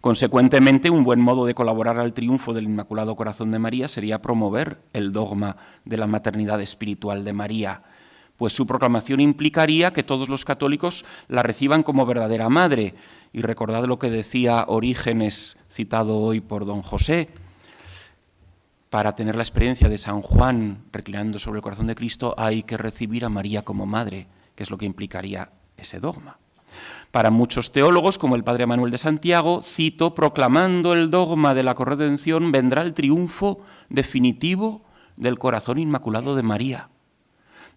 Consecuentemente, un buen modo de colaborar al triunfo del Inmaculado Corazón de María sería promover el dogma de la maternidad espiritual de María, pues su proclamación implicaría que todos los católicos la reciban como verdadera madre. Y recordad lo que decía Orígenes, citado hoy por don José: para tener la experiencia de San Juan reclinando sobre el corazón de Cristo hay que recibir a María como madre, que es lo que implicaría ese dogma. Para muchos teólogos, como el padre Manuel de Santiago, cito, proclamando el dogma de la corredención vendrá el triunfo definitivo del corazón inmaculado de María.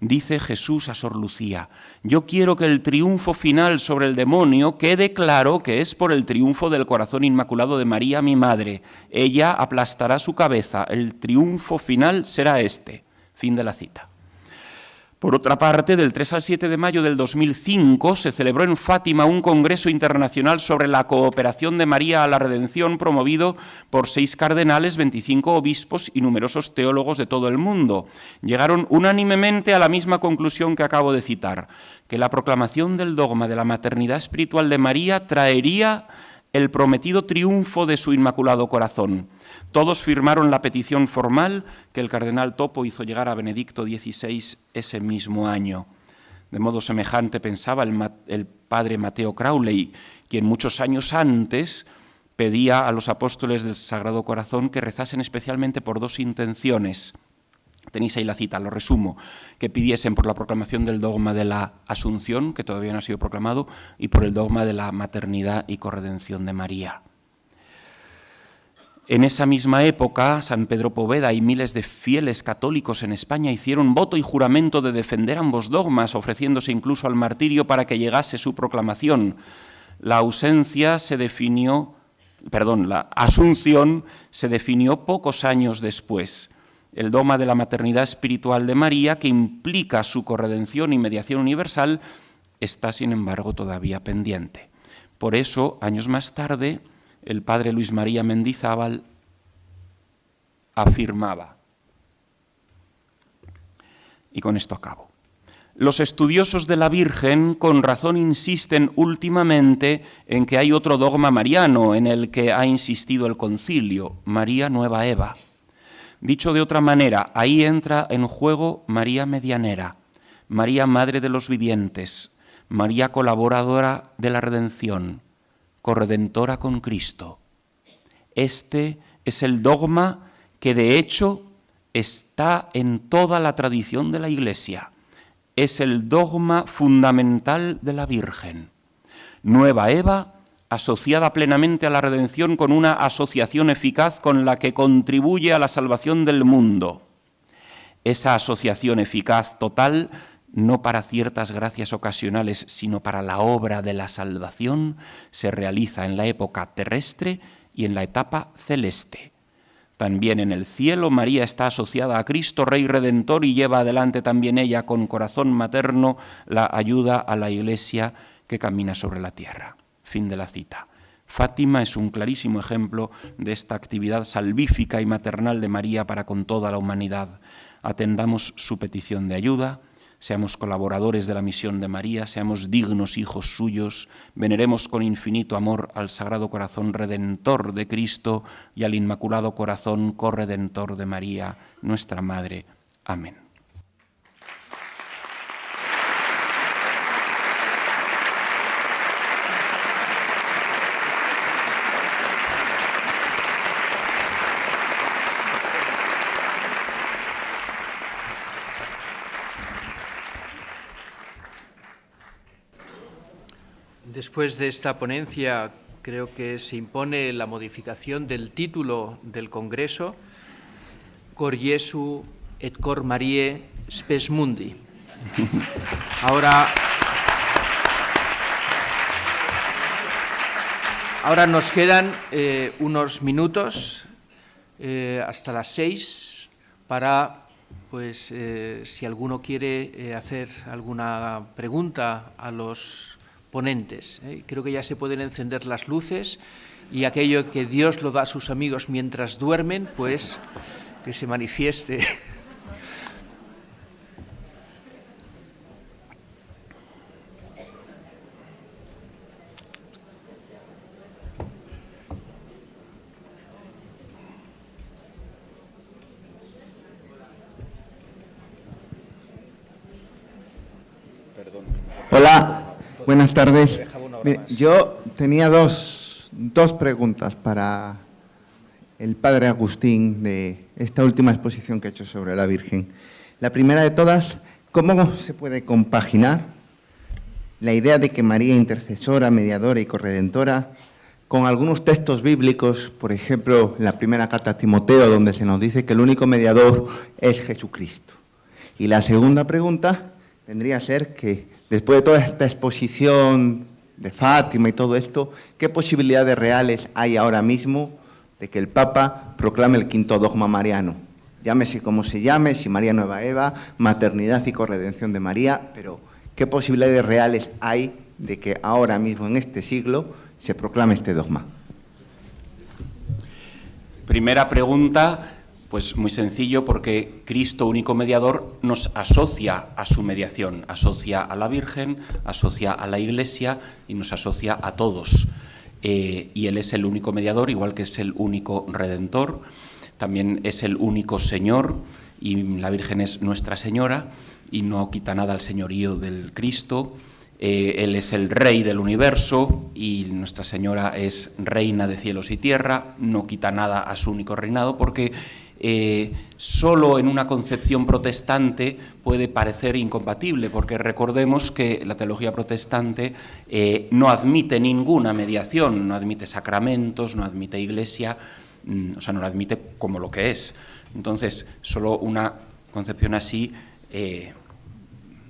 Dice Jesús a Sor Lucía, yo quiero que el triunfo final sobre el demonio quede claro que es por el triunfo del corazón inmaculado de María, mi madre. Ella aplastará su cabeza, el triunfo final será este. Fin de la cita. Por otra parte, del 3 al 7 de mayo del 2005 se celebró en Fátima un congreso internacional sobre la cooperación de María a la redención promovido por 6 cardenales, 25 obispos y numerosos teólogos de todo el mundo. Llegaron unánimemente a la misma conclusión que acabo de citar, que la proclamación del dogma de la maternidad espiritual de María traería el prometido triunfo de su Inmaculado Corazón. Todos firmaron la petición formal que el cardenal Topo hizo llegar a Benedicto XVI ese mismo año. De modo semejante pensaba el padre Mateo Crowley, quien muchos años antes pedía a los apóstoles del Sagrado Corazón que rezasen especialmente por 2 intenciones. Tenéis ahí la cita, lo resumo, que pidiesen por la proclamación del dogma de la Asunción, que todavía no ha sido proclamado, y por el dogma de la maternidad y corredención de María. En esa misma época, San Pedro Poveda y miles de fieles católicos en España hicieron voto y juramento de defender ambos dogmas, ofreciéndose incluso al martirio para que llegase su proclamación. La Asunción se definió pocos años después. El dogma de la maternidad espiritual de María, que implica su corredención y mediación universal, está, sin embargo, todavía pendiente. Por eso, años más tarde, el padre Luis María Mendizábal afirmaba, y con esto acabo, los estudiosos de la Virgen con razón insisten últimamente en que hay otro dogma mariano en el que ha insistido el concilio, María Nueva Eva. Dicho de otra manera, ahí entra en juego María Medianera, María Madre de los Vivientes, María Colaboradora de la Redención, corredentora con Cristo. Este es el dogma que de hecho está en toda la tradición de la Iglesia. Es el dogma fundamental de la Virgen. Nueva Eva, asociada plenamente a la redención con una asociación eficaz con la que contribuye a la salvación del mundo. Esa asociación eficaz total, no para ciertas gracias ocasionales, sino para la obra de la salvación, se realiza en la época terrestre y en la etapa celeste. También en el cielo María está asociada a Cristo, Rey Redentor, y lleva adelante también ella con corazón materno la ayuda a la Iglesia que camina sobre la tierra. Fin de la cita. Fátima es un clarísimo ejemplo de esta actividad salvífica y maternal de María para con toda la humanidad. Atendamos su petición de ayuda, seamos colaboradores de la misión de María, seamos dignos hijos suyos, veneremos con infinito amor al Sagrado Corazón Redentor de Cristo y al Inmaculado Corazón Corredentor de María, nuestra Madre. Amén. Después de esta ponencia, creo que se impone la modificación del título del Congreso, Cor Jesu et Cor Mariae Spes Mundi. Ahora nos quedan unos minutos hasta las 6 para, pues, si alguno quiere hacer alguna pregunta a los ponentes. Creo que ya se pueden encender las luces y aquello que Dios lo da a sus amigos mientras duermen, pues que se manifieste. Hola. Buenas tardes. Yo tenía dos preguntas para el padre Agustín de esta última exposición que ha hecho sobre la Virgen. La primera de todas, ¿cómo se puede compaginar la idea de que María intercesora, mediadora y corredentora, con algunos textos bíblicos, por ejemplo, en la primera carta a Timoteo, donde se nos dice que el único mediador es Jesucristo. Y la segunda pregunta vendría a ser que, después de toda esta exposición de Fátima y todo esto, ¿qué posibilidades reales hay ahora mismo de que el Papa proclame el quinto dogma mariano? Llámese como se llame, si María Nueva Eva, maternidad y corredención de María, pero ¿qué posibilidades reales hay de que ahora mismo, en este siglo, se proclame este dogma? Primera pregunta, pues muy sencillo, porque Cristo, único mediador, nos asocia a su mediación, asocia a la Virgen, asocia a la Iglesia y nos asocia a todos. Y Él es el único mediador, igual que es el único redentor, también es el único Señor, y la Virgen es Nuestra Señora, y no quita nada al señorío del Cristo. Él es el Rey del universo y Nuestra Señora es Reina de cielos y tierra, no quita nada a su único reinado, porque solo en una concepción protestante puede parecer incompatible, porque recordemos que la teología protestante no admite ninguna mediación, no admite sacramentos, no admite iglesia, o sea, no la admite como lo que es. Entonces, solo una concepción así,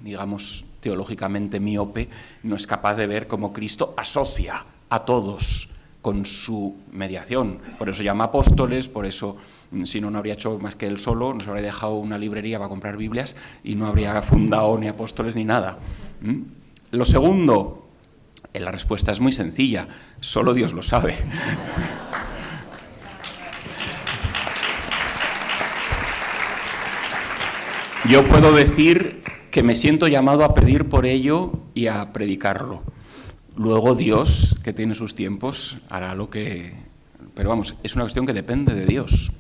digamos, teológicamente miope, no es capaz de ver cómo Cristo asocia a todos con su mediación. Por eso llama apóstoles, por eso, si no, no habría hecho más que él solo, nos habría dejado una librería para comprar Biblias y no habría fundado ni apóstoles ni nada. Lo segundo, la respuesta es muy sencilla, solo Dios lo sabe. Yo puedo decir que me siento llamado a pedir por ello y a predicarlo. Luego Dios, que tiene sus tiempos, hará lo que... Pero vamos, es una cuestión que depende de Dios.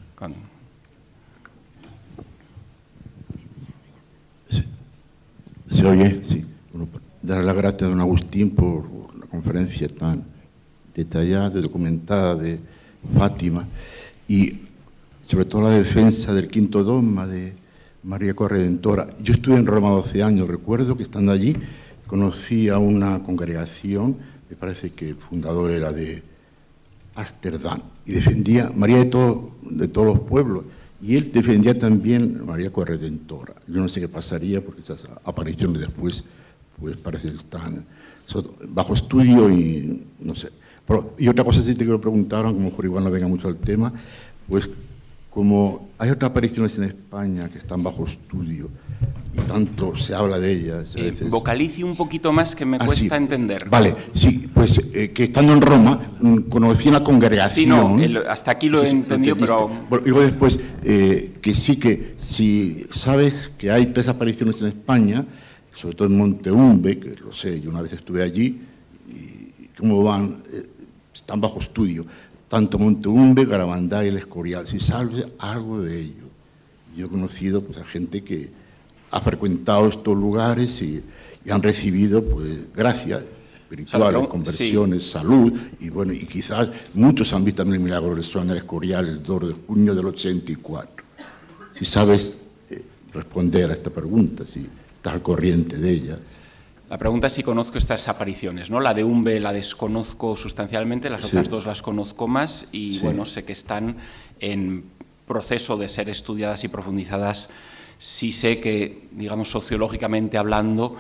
¿Se oye? Sí. Bueno, dar las gracias a don Agustín por la conferencia tan detallada, documentada de Fátima, y sobre todo la defensa del quinto dogma de María Corredentora. Yo estuve en Roma 12 años, recuerdo que estando allí conocí a una congregación, me parece que el fundador era de Ámsterdam, y defendía María de todos los pueblos, y él defendía también María Corredentora. Yo no sé qué pasaría, porque esas apariciones después, pues parece que están bajo estudio y no sé. Pero, y otra cosa sí te quiero preguntar, a lo mejor igual no venga mucho al tema, pues como hay otras apariciones en España que están bajo estudio y tanto se habla de ellas. Vocalice un poquito más, que me cuesta entender. Vale, sí, pues que estando en Roma conocí una congregación. Sí, no, hasta aquí lo he entendido, pero... Bueno, y luego después, que sí que si sabes que hay 3 apariciones en España, sobre todo en Monteumbe, que lo sé, yo una vez estuve allí, y cómo van, están bajo estudio. Tanto Monteumbe, Garabandal y el Escorial, si sabes algo de ello. Yo he conocido pues, a gente que ha frecuentado estos lugares y han recibido pues gracias espirituales, conversiones, sí, salud, y bueno, y quizás muchos han visto también el milagro del sol en el Escorial el 2 de junio del 84. Si sabes responder a esta pregunta, si estás al corriente de ellas. La pregunta es si conozco estas apariciones, ¿no? La de Umbe la desconozco sustancialmente, las otras dos las conozco más y, bueno, sé que están en proceso de ser estudiadas y profundizadas. Sí sé que, digamos, sociológicamente hablando,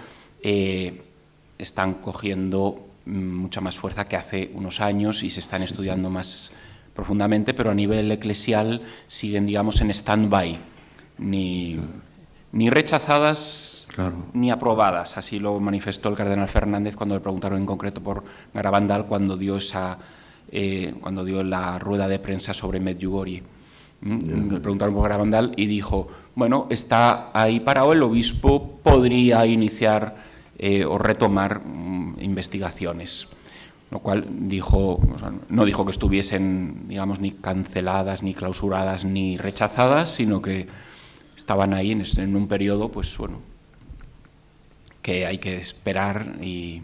están cogiendo mucha más fuerza que hace unos años y se están estudiando más profundamente, pero a nivel eclesial siguen, digamos, en stand-by, ni rechazadas, claro, ni aprobadas. Así lo manifestó el cardenal Fernández cuando le preguntaron en concreto por Garabandal cuando dio la rueda de prensa sobre Medjugorje. Le preguntaron por Garabandal y dijo, bueno, está ahí parado, el obispo podría iniciar o retomar investigaciones. Lo cual dijo, o sea, no dijo que estuviesen, digamos, ni canceladas, ni clausuradas, ni rechazadas, sino que estaban ahí en un periodo, pues bueno, que hay que esperar y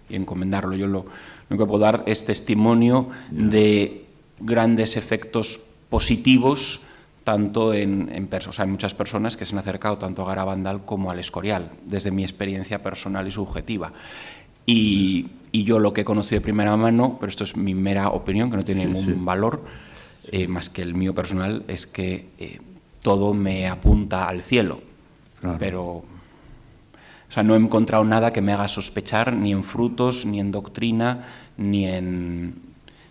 encomendarlo. Yo lo que puedo dar es testimonio de grandes efectos positivos, tanto en muchas personas que se han acercado tanto a Garabandal como al Escorial, desde mi experiencia personal y subjetiva. Y yo lo que he conocido de primera mano, pero esto es mi mera opinión, que no tiene ningún valor, más que el mío personal, es que todo me apunta al cielo. Claro. Pero, o sea, no he encontrado nada que me haga sospechar ni en frutos, ni en doctrina, ni en,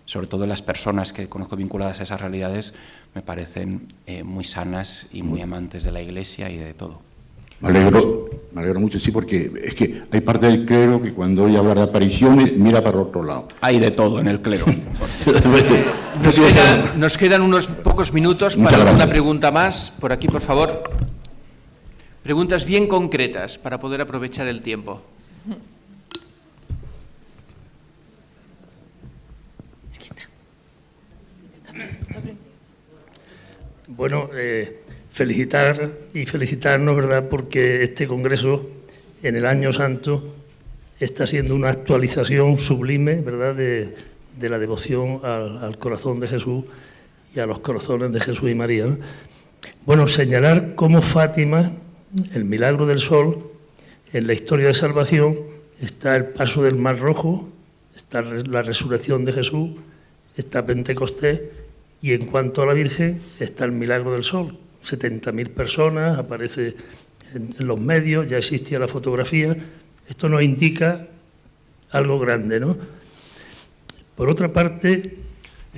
sobre todo en las personas que conozco vinculadas a esas realidades, me parecen muy sanas y muy amantes de la Iglesia y de todo. Me alegro mucho, sí, porque es que hay parte del clero que cuando oye hablar de apariciones mira para otro lado. Hay de todo en el clero. Nos quedan unos pocos minutos para alguna pregunta más. Por aquí, por favor. Preguntas bien concretas para poder aprovechar el tiempo. Bueno, felicitarnos, ¿verdad?, porque este Congreso, en el Año Santo, está siendo una actualización sublime, ¿verdad?, de la devoción al corazón de Jesús y a los corazones de Jesús y María, ¿no? Bueno, señalar cómo Fátima, el milagro del sol, en la historia de salvación, está el paso del Mar Rojo, está la resurrección de Jesús, está Pentecostés, y en cuanto a la Virgen, está el milagro del sol. 70.000 personas, aparece en los medios, ya existía la fotografía. Esto nos indica algo grande, ¿no? Por otra parte...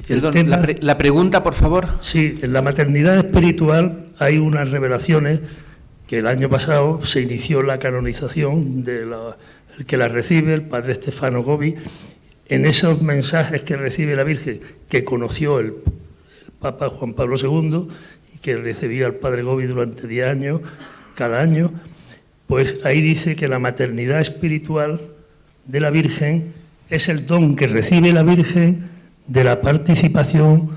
Perdón, la pregunta, por favor. Sí, en la maternidad espiritual hay unas revelaciones que el año pasado se inició la canonización el que la recibe, el padre Stefano Gobi. En esos mensajes que recibe la Virgen, que conoció el Papa Juan Pablo II y que recibía al padre Gobi durante 10 años, cada año, pues ahí dice que la maternidad espiritual de la Virgen es el don que recibe la Virgen de la participación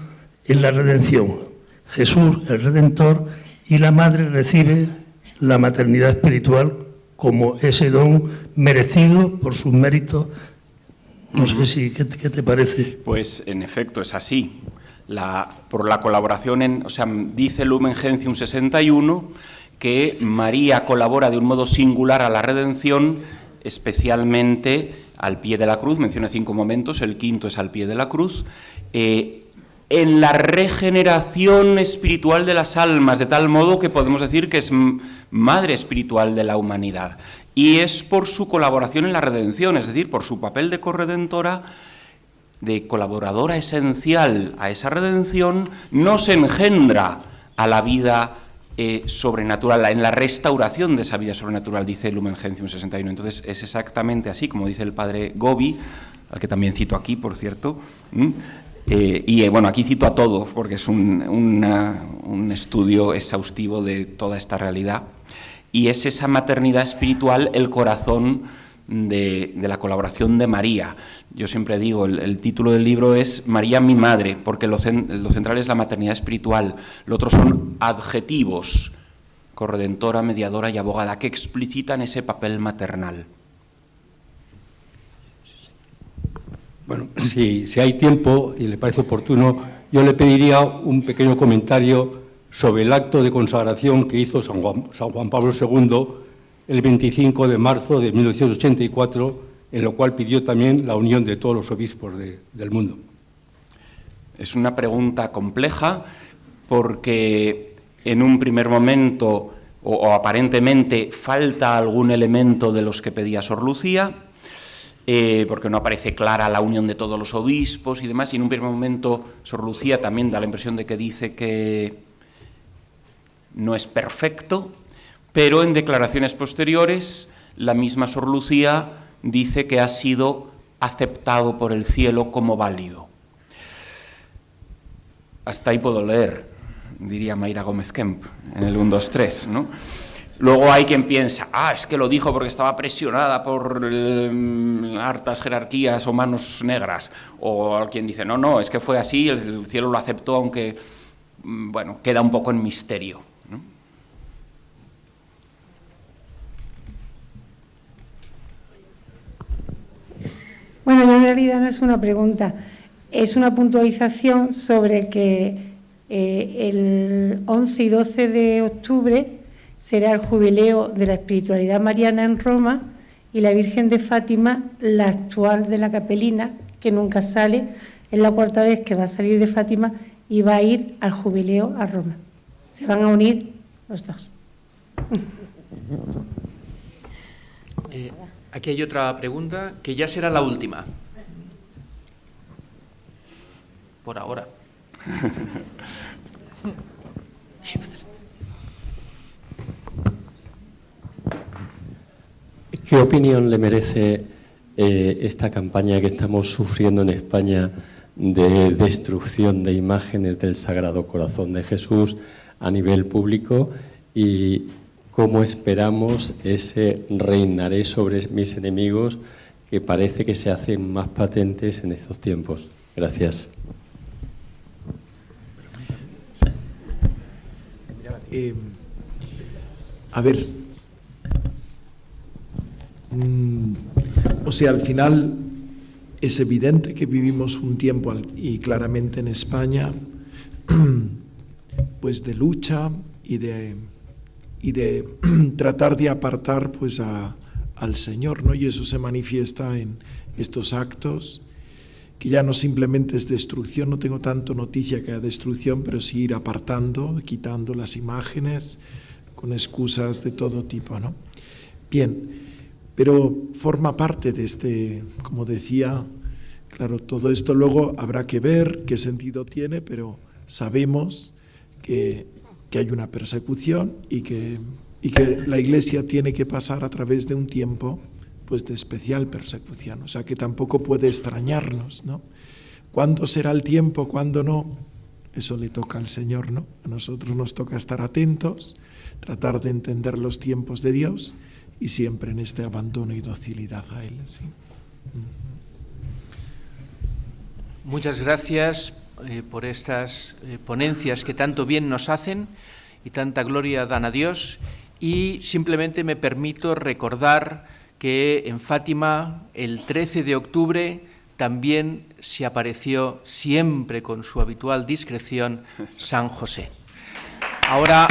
en la redención. Jesús, el Redentor, y la Madre recibe la maternidad espiritual como ese don merecido por sus méritos. No sé si, ¿qué te parece? Pues en efecto es así. Por la colaboración, dice Lumen Gentium 61 que María colabora de un modo singular a la redención, especialmente al pie de la cruz, menciona 5 momentos, el quinto es al pie de la cruz, en la regeneración espiritual de las almas, de tal modo que podemos decir que es madre espiritual de la humanidad. Y es por su colaboración en la redención, es decir, por su papel de corredentora, de colaboradora esencial a esa redención, nos engendra a la vida sobrenatural, en la restauración de esa vida sobrenatural, dice Lumen Gentium 61. Entonces es exactamente así, como dice el padre Gobi, al que también cito aquí, por cierto, y bueno, aquí cito a todos, porque es un estudio exhaustivo de toda esta realidad, y es esa maternidad espiritual el corazón de la colaboración de María. Yo siempre digo, el título del libro es María mi madre, porque lo central es la maternidad espiritual, lo otro son adjetivos, corredentora, mediadora y abogada, que explicitan ese papel maternal. Bueno, si hay tiempo y le parece oportuno, yo le pediría un pequeño comentario sobre el acto de consagración que hizo San Juan Pablo II el 25 de marzo de 1984, en lo cual pidió también la unión de todos los obispos del mundo. Es una pregunta compleja porque en un primer momento o aparentemente falta algún elemento de los que pedía Sor Lucía, porque no aparece clara la unión de todos los obispos y demás, y en un primer momento Sor Lucía también da la impresión de que dice que no es perfecto, pero en declaraciones posteriores la misma Sor Lucía dice que ha sido aceptado por el cielo como válido. Hasta ahí puedo leer, diría Mayra Gómez Kemp en el 1, 2, 3, ¿no? Luego hay quien piensa, es que lo dijo porque estaba presionada por hartas jerarquías o manos negras. O quien dice, no, es que fue así, el cielo lo aceptó, aunque, bueno, queda un poco en misterio, ¿no? Bueno, yo en realidad no es una pregunta, es una puntualización sobre que el 11 y 12 de octubre será el jubileo de la espiritualidad mariana en Roma y la Virgen de Fátima, la actual de la Capelina, que nunca sale, es la cuarta vez que va a salir de Fátima y va a ir al jubileo a Roma. Se van a unir los dos. Aquí hay otra pregunta, que ya será la última. Por ahora. ¿Qué opinión le merece esta campaña que estamos sufriendo en España de destrucción de imágenes del Sagrado Corazón de Jesús a nivel público? ¿Y cómo esperamos ese reinaré sobre mis enemigos que parece que se hacen más patentes en estos tiempos? Gracias. A ver, o sea, al final es evidente que vivimos un tiempo, y claramente en España, pues de lucha y de tratar de apartar pues al Señor, ¿no? Y eso se manifiesta en estos actos, que ya no simplemente es destrucción, no tengo tanto noticia que haya destrucción, pero sí ir apartando, quitando las imágenes con excusas de todo tipo, ¿no? Bien, pero forma parte de este, como decía, claro, todo esto luego habrá que ver qué sentido tiene, pero sabemos que hay una persecución y que la Iglesia tiene que pasar a través de un tiempo pues de especial persecución, o sea que tampoco puede extrañarnos, ¿no? ¿Cuándo será el tiempo, cuándo no? Eso le toca al Señor, ¿no? A nosotros nos toca estar atentos, tratar de entender los tiempos de Dios y siempre en este abandono y docilidad a Él, ¿sí? Muchas gracias por estas ponencias que tanto bien nos hacen y tanta gloria dan a Dios, y simplemente me permito recordar que en Fátima el 13 de octubre también se apareció, siempre con su habitual discreción, San José. Ahora